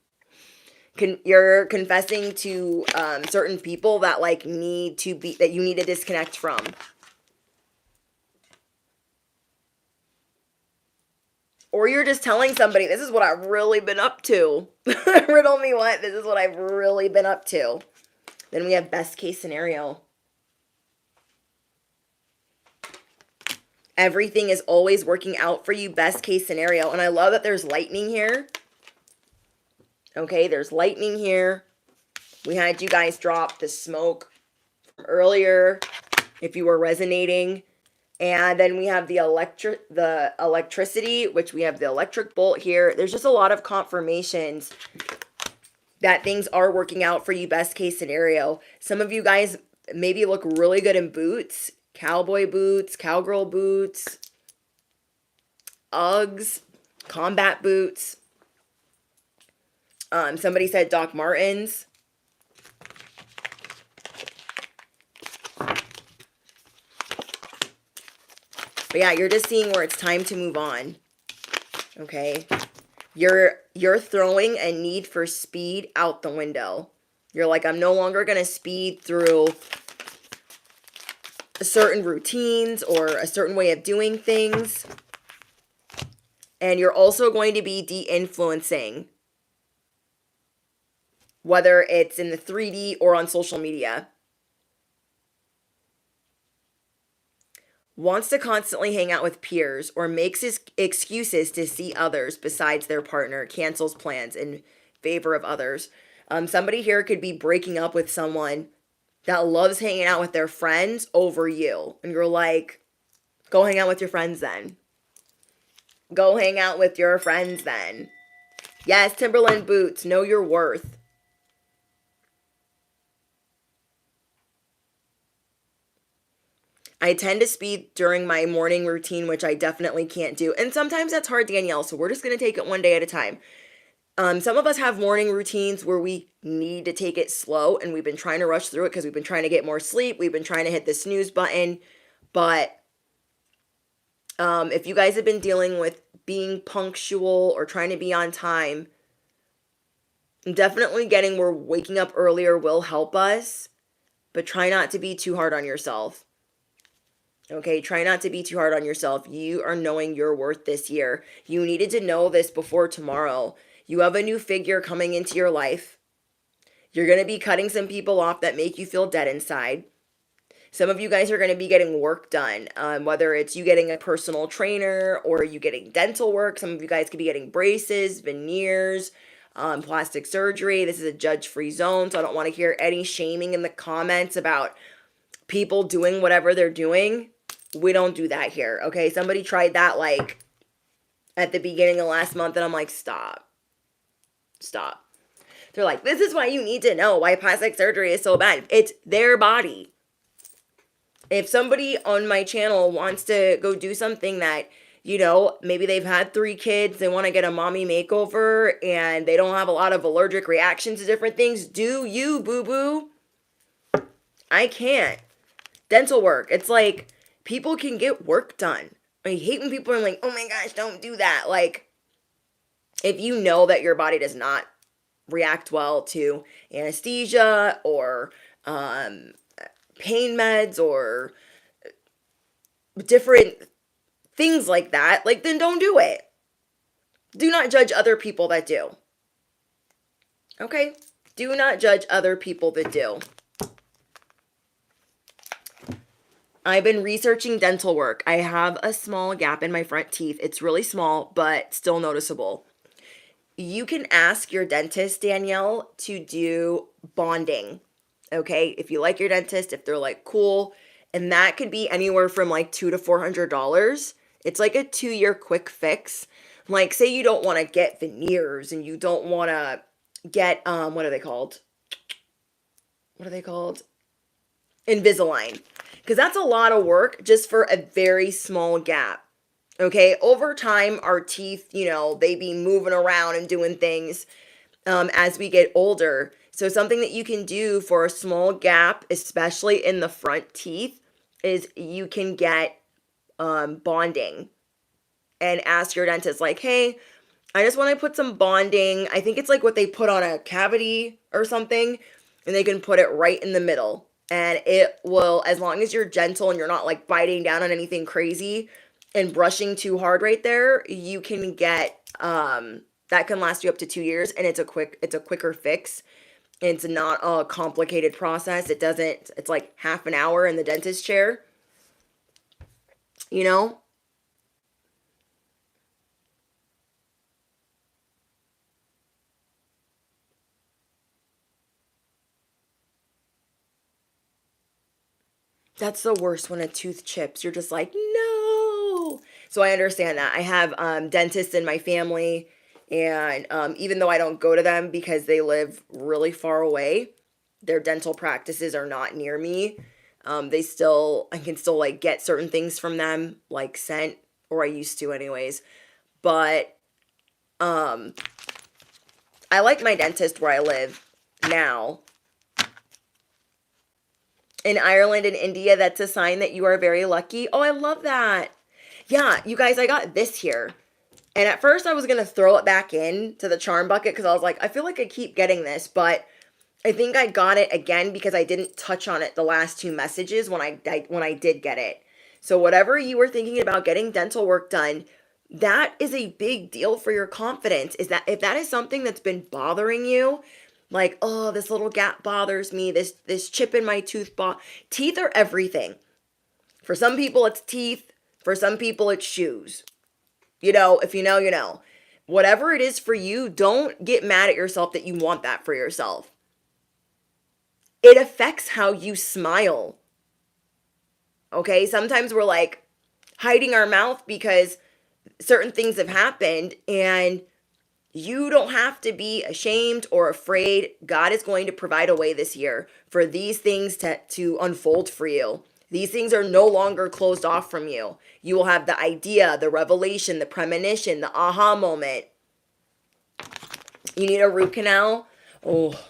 You're confessing to certain people that that you need to disconnect from. Or you're just telling somebody, this is what I've really been up to. Riddle me what? This is what I've really been up to. Then we have best case scenario. Everything is always working out for you, best case scenario. And I love that there's lightning here. Okay, there's lightning here. We had you guys drop the smoke from earlier, if you were resonating. And then we have the electricity, which we have the electric bolt here. There's just a lot of confirmations that things are working out for you, best case scenario. Some of you guys maybe look really good in boots, cowboy boots, cowgirl boots, Uggs, combat boots. Somebody said Doc Martens. But yeah, you're just seeing where it's time to move on. Okay? You're throwing a need for speed out the window. You're like, I'm no longer going to speed through certain routines or a certain way of doing things. And you're also going to be de-influencing, whether it's in the 3D or on social media. Wants to constantly hang out with peers or makes his excuses to see others besides their partner, cancels plans in favor of others. Somebody here could be breaking up with someone that loves hanging out with their friends over you. And you're like, go hang out with your friends then. Go hang out with your friends then. Yes, Timberland boots, know your worth. I tend to speed during my morning routine, which I definitely can't do. And sometimes that's hard, Danielle, so we're just going to take it one day at a time. Some of us have morning routines where we need to take it slow, and we've been trying to rush through it because we've been trying to get more sleep. We've been trying to hit the snooze button. But if you guys have been dealing with being punctual or trying to be on time, definitely getting where waking up earlier will help us, but try not to be too hard on yourself. Okay, try not to be too hard on yourself. You are knowing your worth this year. You needed to know this before tomorrow. You have a new figure coming into your life. You're going to be cutting some people off that make you feel dead inside. Some of you guys are going to be getting work done, whether it's you getting a personal trainer or you getting dental work. Some of you guys could be getting braces, veneers, plastic surgery. This is a judge-free zone, so I don't want to hear any shaming in the comments about people doing whatever they're doing. We don't do that here, okay? Somebody tried that like at the beginning of last month, and I'm like, stop. They're like, this is why you need to know why plastic surgery is so bad. It's their body. If somebody on my channel wants to go do something that, you know, maybe they've had 3 kids, they want to get a mommy makeover, and they don't have a lot of allergic reactions to different things, do you, boo-boo? I can't. Dental work, it's like, people can get work done. I hate when people are like, oh my gosh, don't do that. Like, if you know that your body does not react well to anesthesia or pain meds or different things like that, like, then don't do it. Do not judge other people that do. Okay? Do not judge other people that do. I've been researching dental work. I have a small gap in my front teeth. It's really small, but still noticeable. You can ask your dentist, Danielle, to do bonding. Okay? If you like your dentist, if they're like, cool. And that could be anywhere from like $200 to $400. It's like a 2-year quick fix. Like, say you don't want to get veneers and you don't want to get, what are they called? Invisalign. Because that's a lot of work just for a very small gap. Okay, over time, our teeth, you know, they be moving around and doing things as we get older. So something that you can do for a small gap, especially in the front teeth, is you can get bonding and ask your dentist, like, hey, I just want to put some bonding. I think it's like what they put on a cavity or something, and they can put it right in the middle. And it will, as long as you're gentle and you're not like biting down on anything crazy and brushing too hard right there, you can get, that can last you up to 2 years, and it's a quicker fix. It's not a complicated process. It's like half an hour in the dentist chair, you know? That's the worst when a tooth chips. You're just like, no. So I understand that. I have dentists in my family, and even though I don't go to them because they live really far away, their dental practices are not near me. I can still like get certain things from them, like scent, or I used to anyways. But I like my dentist where I live now. In Ireland and India, that's a sign that you are very lucky. Oh, I love that. Yeah, you guys, I got this here. And at first I was going to throw it back in to the charm bucket because I was like, I feel like I keep getting this, but I think I got it again because I didn't touch on it the last 2 messages when I did get it. So whatever you were thinking about getting dental work done, that is a big deal for your confidence. Is that if that is something that's been bothering you, like, oh, this little gap bothers me, this chip in my teeth are everything. For some people it's teeth, for some people it's shoes. If you know, you know. Whatever it is for you, don't get mad at yourself that you want that for yourself. It affects how you smile. Okay? Sometimes we're like hiding our mouth because certain things have happened, and you don't have to be ashamed or afraid. God is going to provide a way this year for these things to unfold for you. These things are no longer closed off from you. You will have the idea, the revelation, the premonition, the aha moment. You need a root canal? Oh,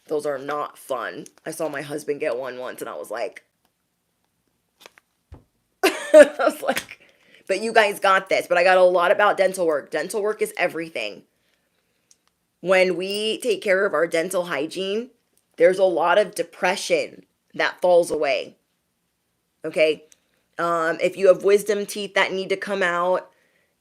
those are not fun. I saw my husband get one once and I was like, but you guys got this. But I got a lot about dental work. Dental work is everything. When we take care of our dental hygiene, there's a lot of depression that falls away. Okay? If you have wisdom teeth that need to come out,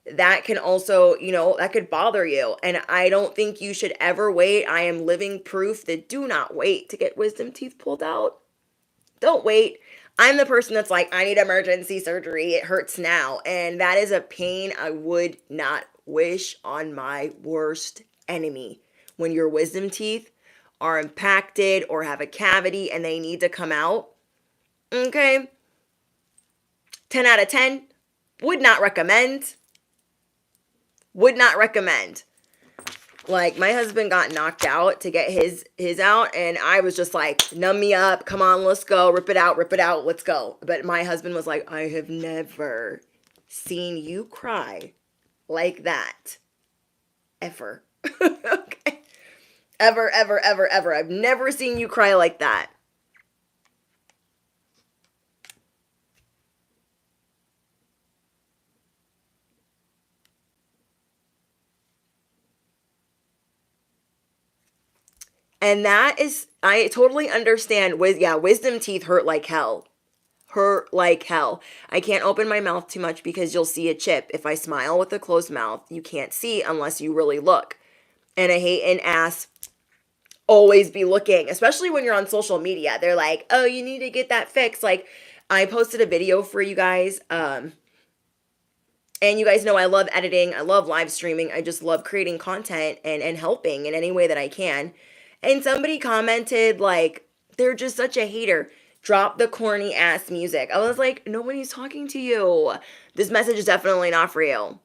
that can also, that could bother you. And I don't think you should ever wait. I am living proof that do not wait to get wisdom teeth pulled out. Don't wait. I'm the person that's like, I need emergency surgery. It hurts now. And that is a pain I would not wish on my worst enemy. When your wisdom teeth are impacted or have a cavity and they need to come out. Okay. 10 out of 10. Would not recommend. Would not recommend. Like, my husband got knocked out to get his out, and I was just like, numb me up, come on, let's go, rip it out, let's go. But my husband was like, I have never seen you cry like that. Ever. Okay. Ever, ever, ever, ever. I've never seen you cry like that. And that is, I totally understand. Wisdom teeth hurt like hell. Hurt like hell. I can't open my mouth too much because you'll see a chip. If I smile with a closed mouth, you can't see unless you really look. And I hate an ass always be looking, especially when you're on social media. They're like, oh, you need to get that fixed. Like, I posted a video for you guys. And you guys know I love editing. I love live streaming. I just love creating content and helping in any way that I can. And somebody commented, like, they're just such a hater. Drop the corny ass music. I was like, nobody's talking to you. This message is definitely not for you.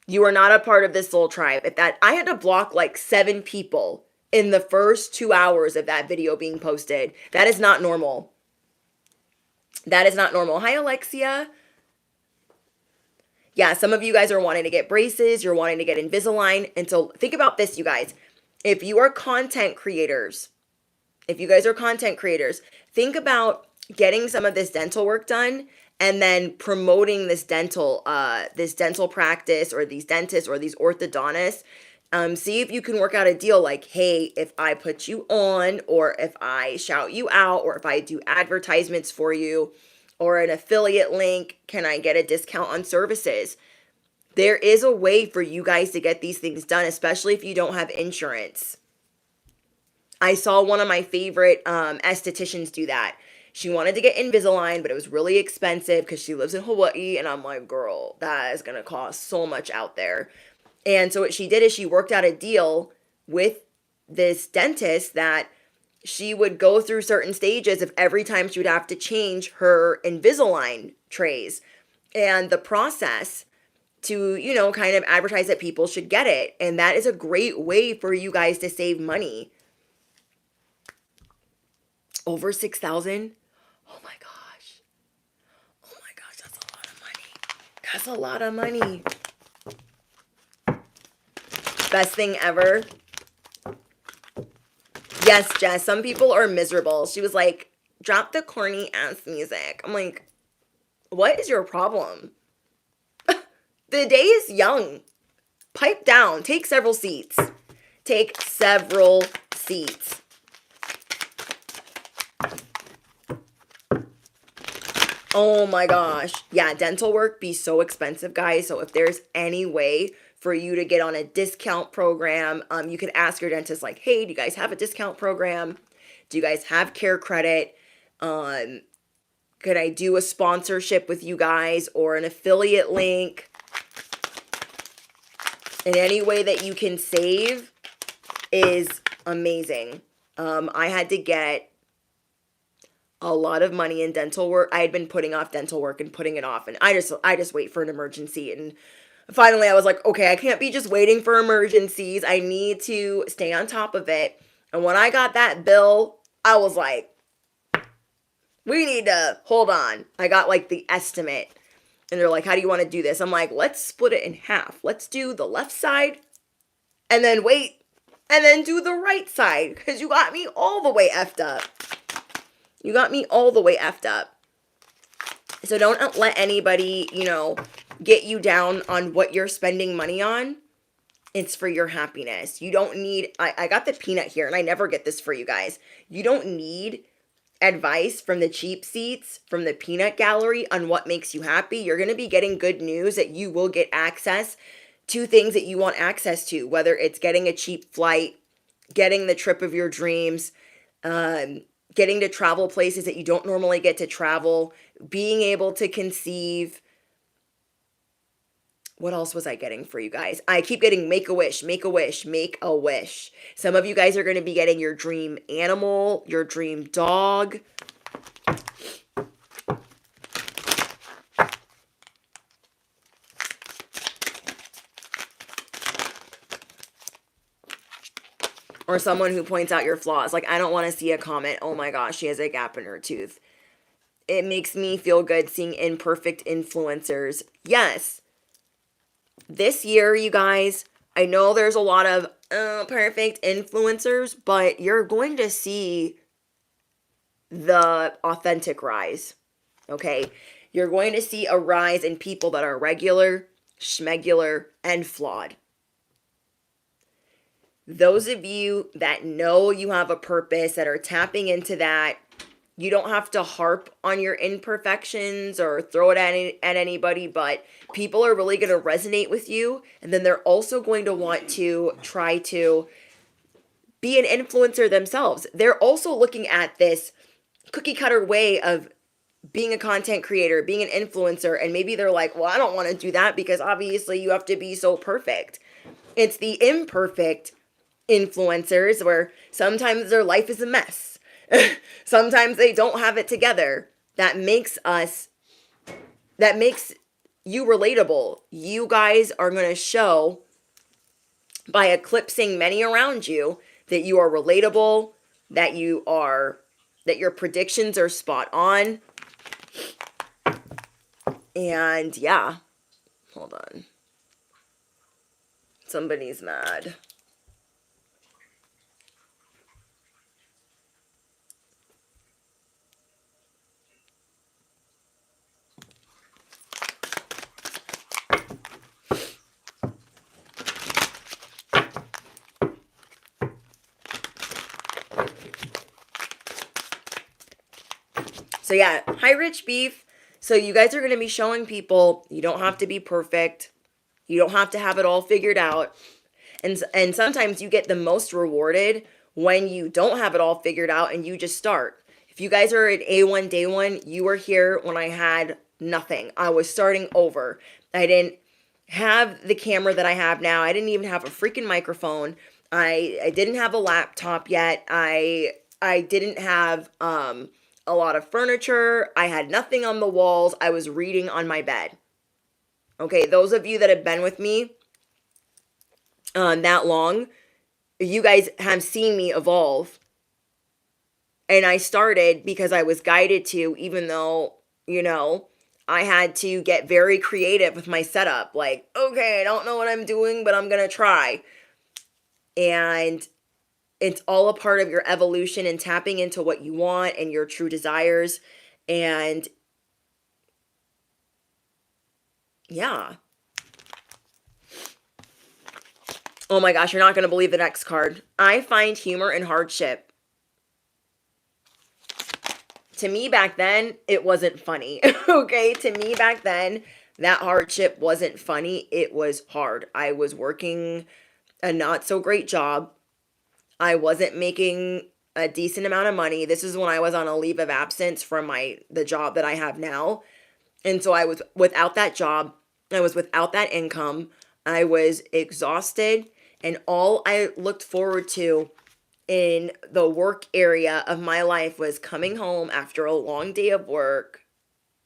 You are not a part of this soul tribe. I had to block like 7 people in the first 2 hours of that video being posted. That is not normal. That is not normal. Hi, Alexia. Yeah, some of you guys are wanting to get braces. You're wanting to get Invisalign. And so think about this, you guys. If you are content creators, if you guys are content creators, think about getting some of this dental work done and then promoting this dental practice or these dentists or these orthodontists. See if you can work out a deal like, hey, if I put you on, or if I shout you out, or if I do advertisements for you or an affiliate link, can I get a discount on services? There is a way for you guys to get these things done, especially if you don't have insurance. I saw one of my favorite estheticians do that. She wanted to get Invisalign, but it was really expensive because she lives in Hawaii. And I'm like, girl, that is going to cost so much out there. And so what she did is she worked out a deal with this dentist that she would go through certain stages of every time she would have to change her Invisalign trays. And the process to, kind of advertise that people should get it. And that is a great way for you guys to save money. Over 6,000? Oh my gosh. Oh my gosh, that's a lot of money. That's a lot of money. Best thing ever. Yes, Jess, some people are miserable. She was like, drop the corny ass music. I'm like, what is your problem? The day is young. Pipe down. Take several seats. Take several seats. Oh my gosh. Yeah, dental work be so expensive, guys. So if there's any way for you to get on a discount program, you can ask your dentist like, hey, do you guys have a discount program? Do you guys have care credit? Um, could I do a sponsorship with you guys or an affiliate link? In any way that you can save is amazing. I had to get a lot of money in dental work. I had been putting off dental work and putting it off, and I just wait for an emergency. And finally I was like, okay, I can't be just waiting for emergencies. I need to stay on top of it. And when I got that bill, I was like, we need to hold on. I got like the estimate. And they're like, how do you want to do this? I'm like, let's split it in half. Let's do the left side and then wait and then do the right side because you got me all the way effed up. You got me all the way effed up. So don't let anybody, get you down on what you're spending money on. It's for your happiness. You don't need, I got the peanut here and I never get this for you guys. You don't need advice from the cheap seats, from the peanut gallery on what makes you happy. You're going to be getting good news that you will get access to things that you want access to, whether it's getting a cheap flight, getting the trip of your dreams, getting to travel places that you don't normally get to travel, being able to conceive. What else was I getting for you guys? I keep getting make a wish, make a wish, make a wish. Some of you guys are going to be getting your dream animal, your dream dog. Or someone who points out your flaws. Like, I don't want to see a comment, oh my gosh, she has a gap in her tooth. It makes me feel good seeing imperfect influencers. Yes. This year, you guys, I know there's a lot of perfect influencers, but you're going to see the authentic rise, okay? You're going to see a rise in people that are regular, schmegular, and flawed. Those of you that know you have a purpose, that are tapping into that, you don't have to harp on your imperfections or throw it at anybody, but people are really going to resonate with you. And then they're also going to want to try to be an influencer themselves. They're also looking at this cookie cutter way of being a content creator, being an influencer. And maybe they're like, well, I don't want to do that because obviously you have to be so perfect. It's the imperfect influencers where sometimes their life is a mess. Sometimes they don't have it together. That makes you relatable. You guys are going to show by eclipsing many around you that you are relatable, that your predictions are spot on. And yeah, hold on. Somebody's mad. So yeah, hi Rich Beef. So you guys are going to be showing people you don't have to be perfect. You don't have to have it all figured out. And sometimes you get the most rewarded when you don't have it all figured out and you just start. If you guys are at A1 day one, you were here when I had nothing. I was starting over. I didn't have the camera that I have now. I didn't even have a freaking microphone. I didn't have a laptop yet. I didn't have a lot of furniture. I had nothing on the walls. I was reading on my bed. Okay, those of you that have been with me that long, you guys have seen me evolve. And I started because I was guided to, even though, I had to get very creative with my setup. Like, okay, I don't know what I'm doing, but I'm going to try. And it's all a part of your evolution and tapping into what you want and your true desires. And yeah. Oh my gosh, you're not going to believe the next card. I find humor in hardship. To me back then, it wasn't funny. Okay, to me back then, that hardship wasn't funny. It was hard. I was working a not so great job. I wasn't making a decent amount of money. This is when I was on a leave of absence from the job that I have now. And so I was without that job. I was without that income. I was exhausted, and all I looked forward to in the work area of my life was coming home after a long day of work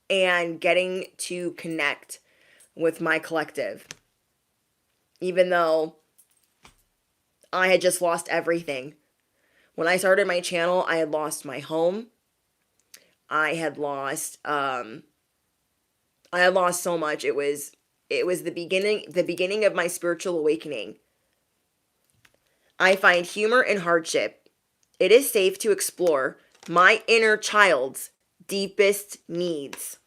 and getting to connect with my collective. Even though I had just lost everything. When I started my channel, I had lost my home. I had lost so much. It was the beginning of my spiritual awakening. I find humor in hardship. It is safe to explore my inner child's deepest needs.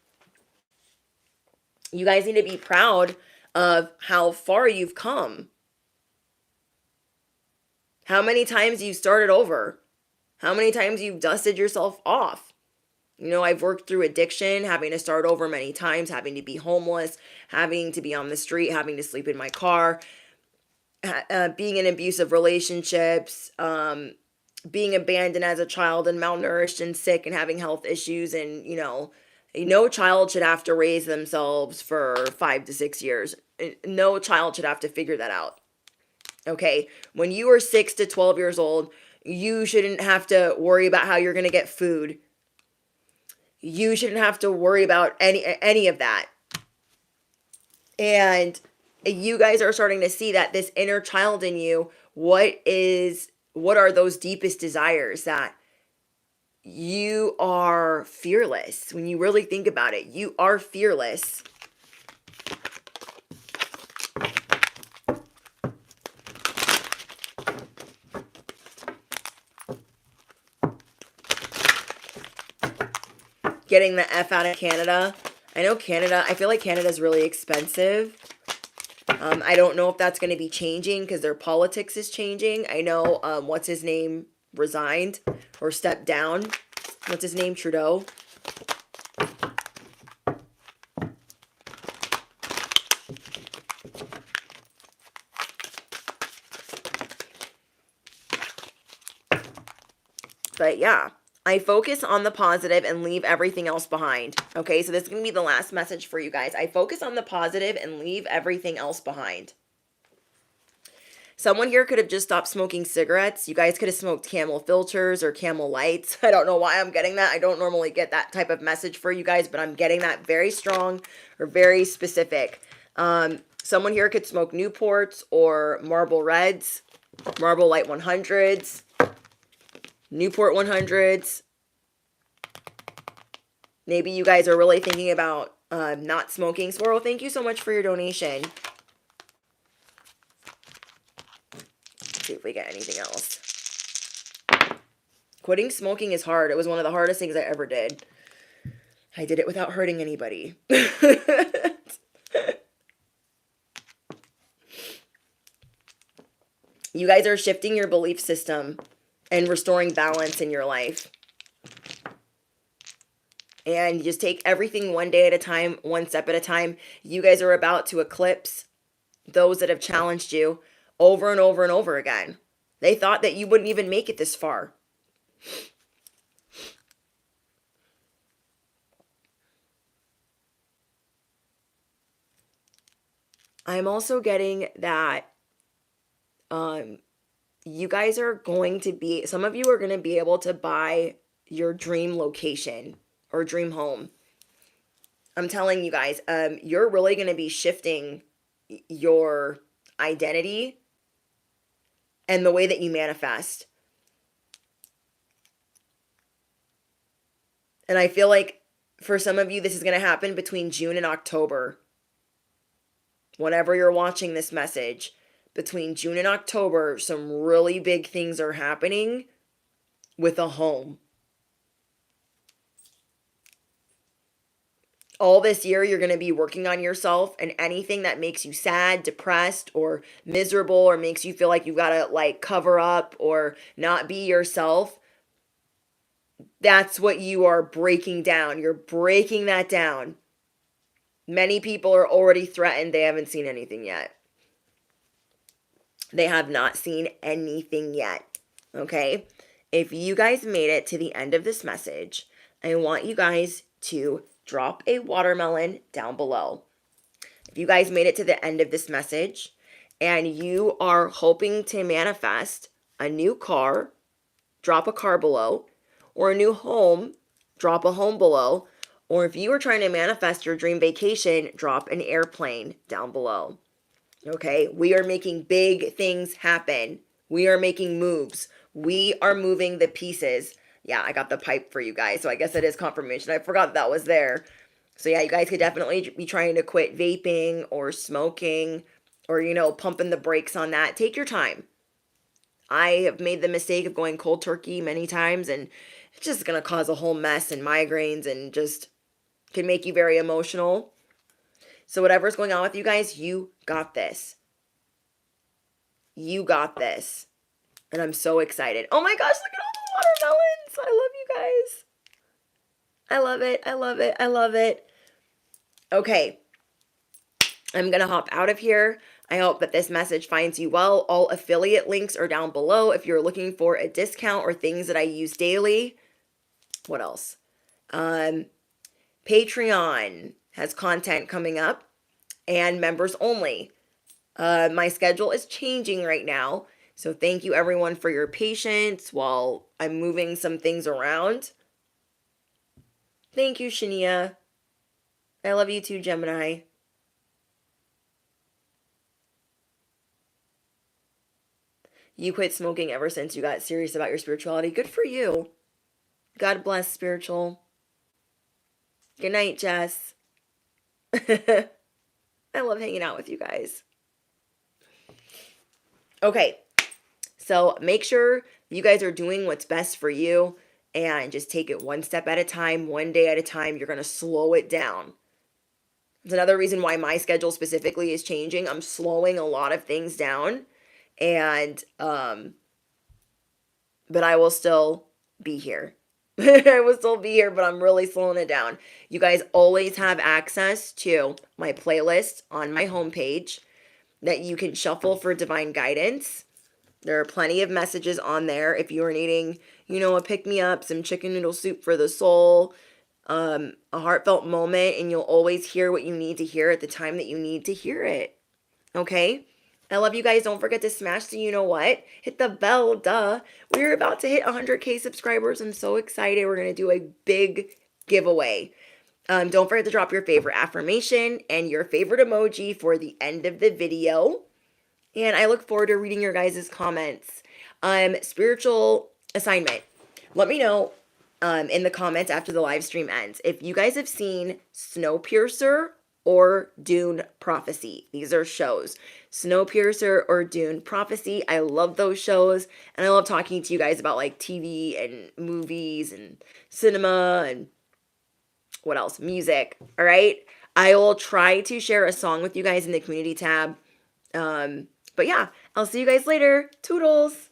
You guys need to be proud of how far you've come. How many times you've started over. How many times you've dusted yourself off. You know, I've worked through addiction, having to start over many times, having to be homeless, having to be on the street, having to sleep in my car, being in abusive relationships, being abandoned as a child and malnourished and sick and having health issues. And, you know, no child should have to raise themselves for 5 to 6 years. No child should have to figure that out. Okay, when you are 6 to 12 years old, you shouldn't have to worry about how you're going to get food. You shouldn't have to worry about any of that. And you guys are starting to see that this inner child in you, what are those deepest desires that you are fearless. When you really think about it, you are fearless. Getting the F out of Canada. I know Canada, I feel like Canada's really expensive. I don't know if that's going to be changing because their politics is changing. I know, what's his name resigned or stepped down. What's his name? Trudeau. But yeah, I focus on the positive and leave everything else behind. Okay, so this is going to be the last message for you guys. I focus on the positive and leave everything else behind. Someone here could have just stopped smoking cigarettes. You guys could have smoked Camel filters or Camel lights. I don't know why I'm getting that. I don't normally get that type of message for you guys, but I'm getting that very strong or very specific. Someone here could smoke Newports or Marlboro Reds, Marlboro Light 100s, Newport 100s. Maybe you guys are really thinking about not smoking. Swirl, thank you so much for your donation. Let's see if we get anything else. Quitting smoking is hard. It was one of the hardest things I ever did. I did it without hurting anybody. You guys are shifting your belief system and restoring balance in your life. And you just take everything one day at a time, one step at a time. You guys are about to eclipse those that have challenged you over and over and over again. They thought that you wouldn't even make it this far. I'm also getting that you guys are going to be, some of you are going to be able to buy your dream location or dream home. I'm telling you guys, you're really going to be shifting your identity and the way that you manifest. And I feel like for some of you, this is going to happen between June and October. Whenever you're watching this message, between June and October, some really big things are happening with a home. All this year, you're going to be working on yourself, and anything that makes you sad, depressed, or miserable, or makes you feel like you got to like cover up or not be yourself, That's what you are breaking down. You're breaking that down. Many people are already threatened. They haven't seen anything yet. They have not seen anything yet. Okay? If you guys made it to the end of this message, I want you guys to drop a watermelon down below. If you guys made it to the end of this message and you are hoping to manifest a new car, drop a car below, or a new home, drop a home below, or if you are trying to manifest your dream vacation, drop an airplane down below. Okay, we are making big things happen. We are making moves. We are moving the pieces. Yeah, I got the pipe for you guys, so I guess it is confirmation. I forgot that was there. So yeah, you guys could definitely be trying to quit vaping or smoking or, pumping the brakes on that. Take your time. I have made the mistake of going cold turkey many times, and it's just going to cause a whole mess and migraines and just can make you very emotional. So whatever's going on with you guys, you got this. You got this. And I'm so excited. Oh my gosh, look at all the watermelons. I love you guys. I love it. I love it. I love it. Okay. I'm going to hop out of here. I hope that this message finds you well. All affiliate links are down below if you're looking for a discount or things that I use daily. What else? Patreon has content coming up and members only. My schedule is changing right now. So thank you everyone for your patience while I'm moving some things around. Thank you, Shania. I love you too, Gemini. You quit smoking ever since you got serious about your spirituality. Good for you. God bless, spiritual. Good night, Jess. I love hanging out with you guys. Okay, so make sure you guys are doing what's best for you and just take it one step at a time, one day at a time. You're going to slow it down. It's another reason why my schedule specifically is changing. I'm slowing a lot of things down, and but I will still be here. I will still be here, but I'm really slowing it down. You guys always have access to my playlist on my homepage that you can shuffle for divine guidance. There are plenty of messages on there if you are needing, a pick-me-up, some chicken noodle soup for the soul, a heartfelt moment, and you'll always hear what you need to hear at the time that you need to hear it. Okay? I love you guys. Don't forget to smash the you-know-what. Hit the bell, duh. We're about to hit 100K subscribers. I'm so excited. We're going to do a big giveaway. Don't forget to drop your favorite affirmation and your favorite emoji for the end of the video. And I look forward to reading your guys' comments. Spiritual assignment. Let me know in the comments after the live stream ends if you guys have seen Snowpiercer or Dune Prophecy. These are shows. Snowpiercer or Dune Prophecy. I love those shows. And I love talking to you guys about like TV and movies and cinema and what else? Music. All right. I will try to share a song with you guys in the community tab. But yeah, I'll see you guys later. Toodles.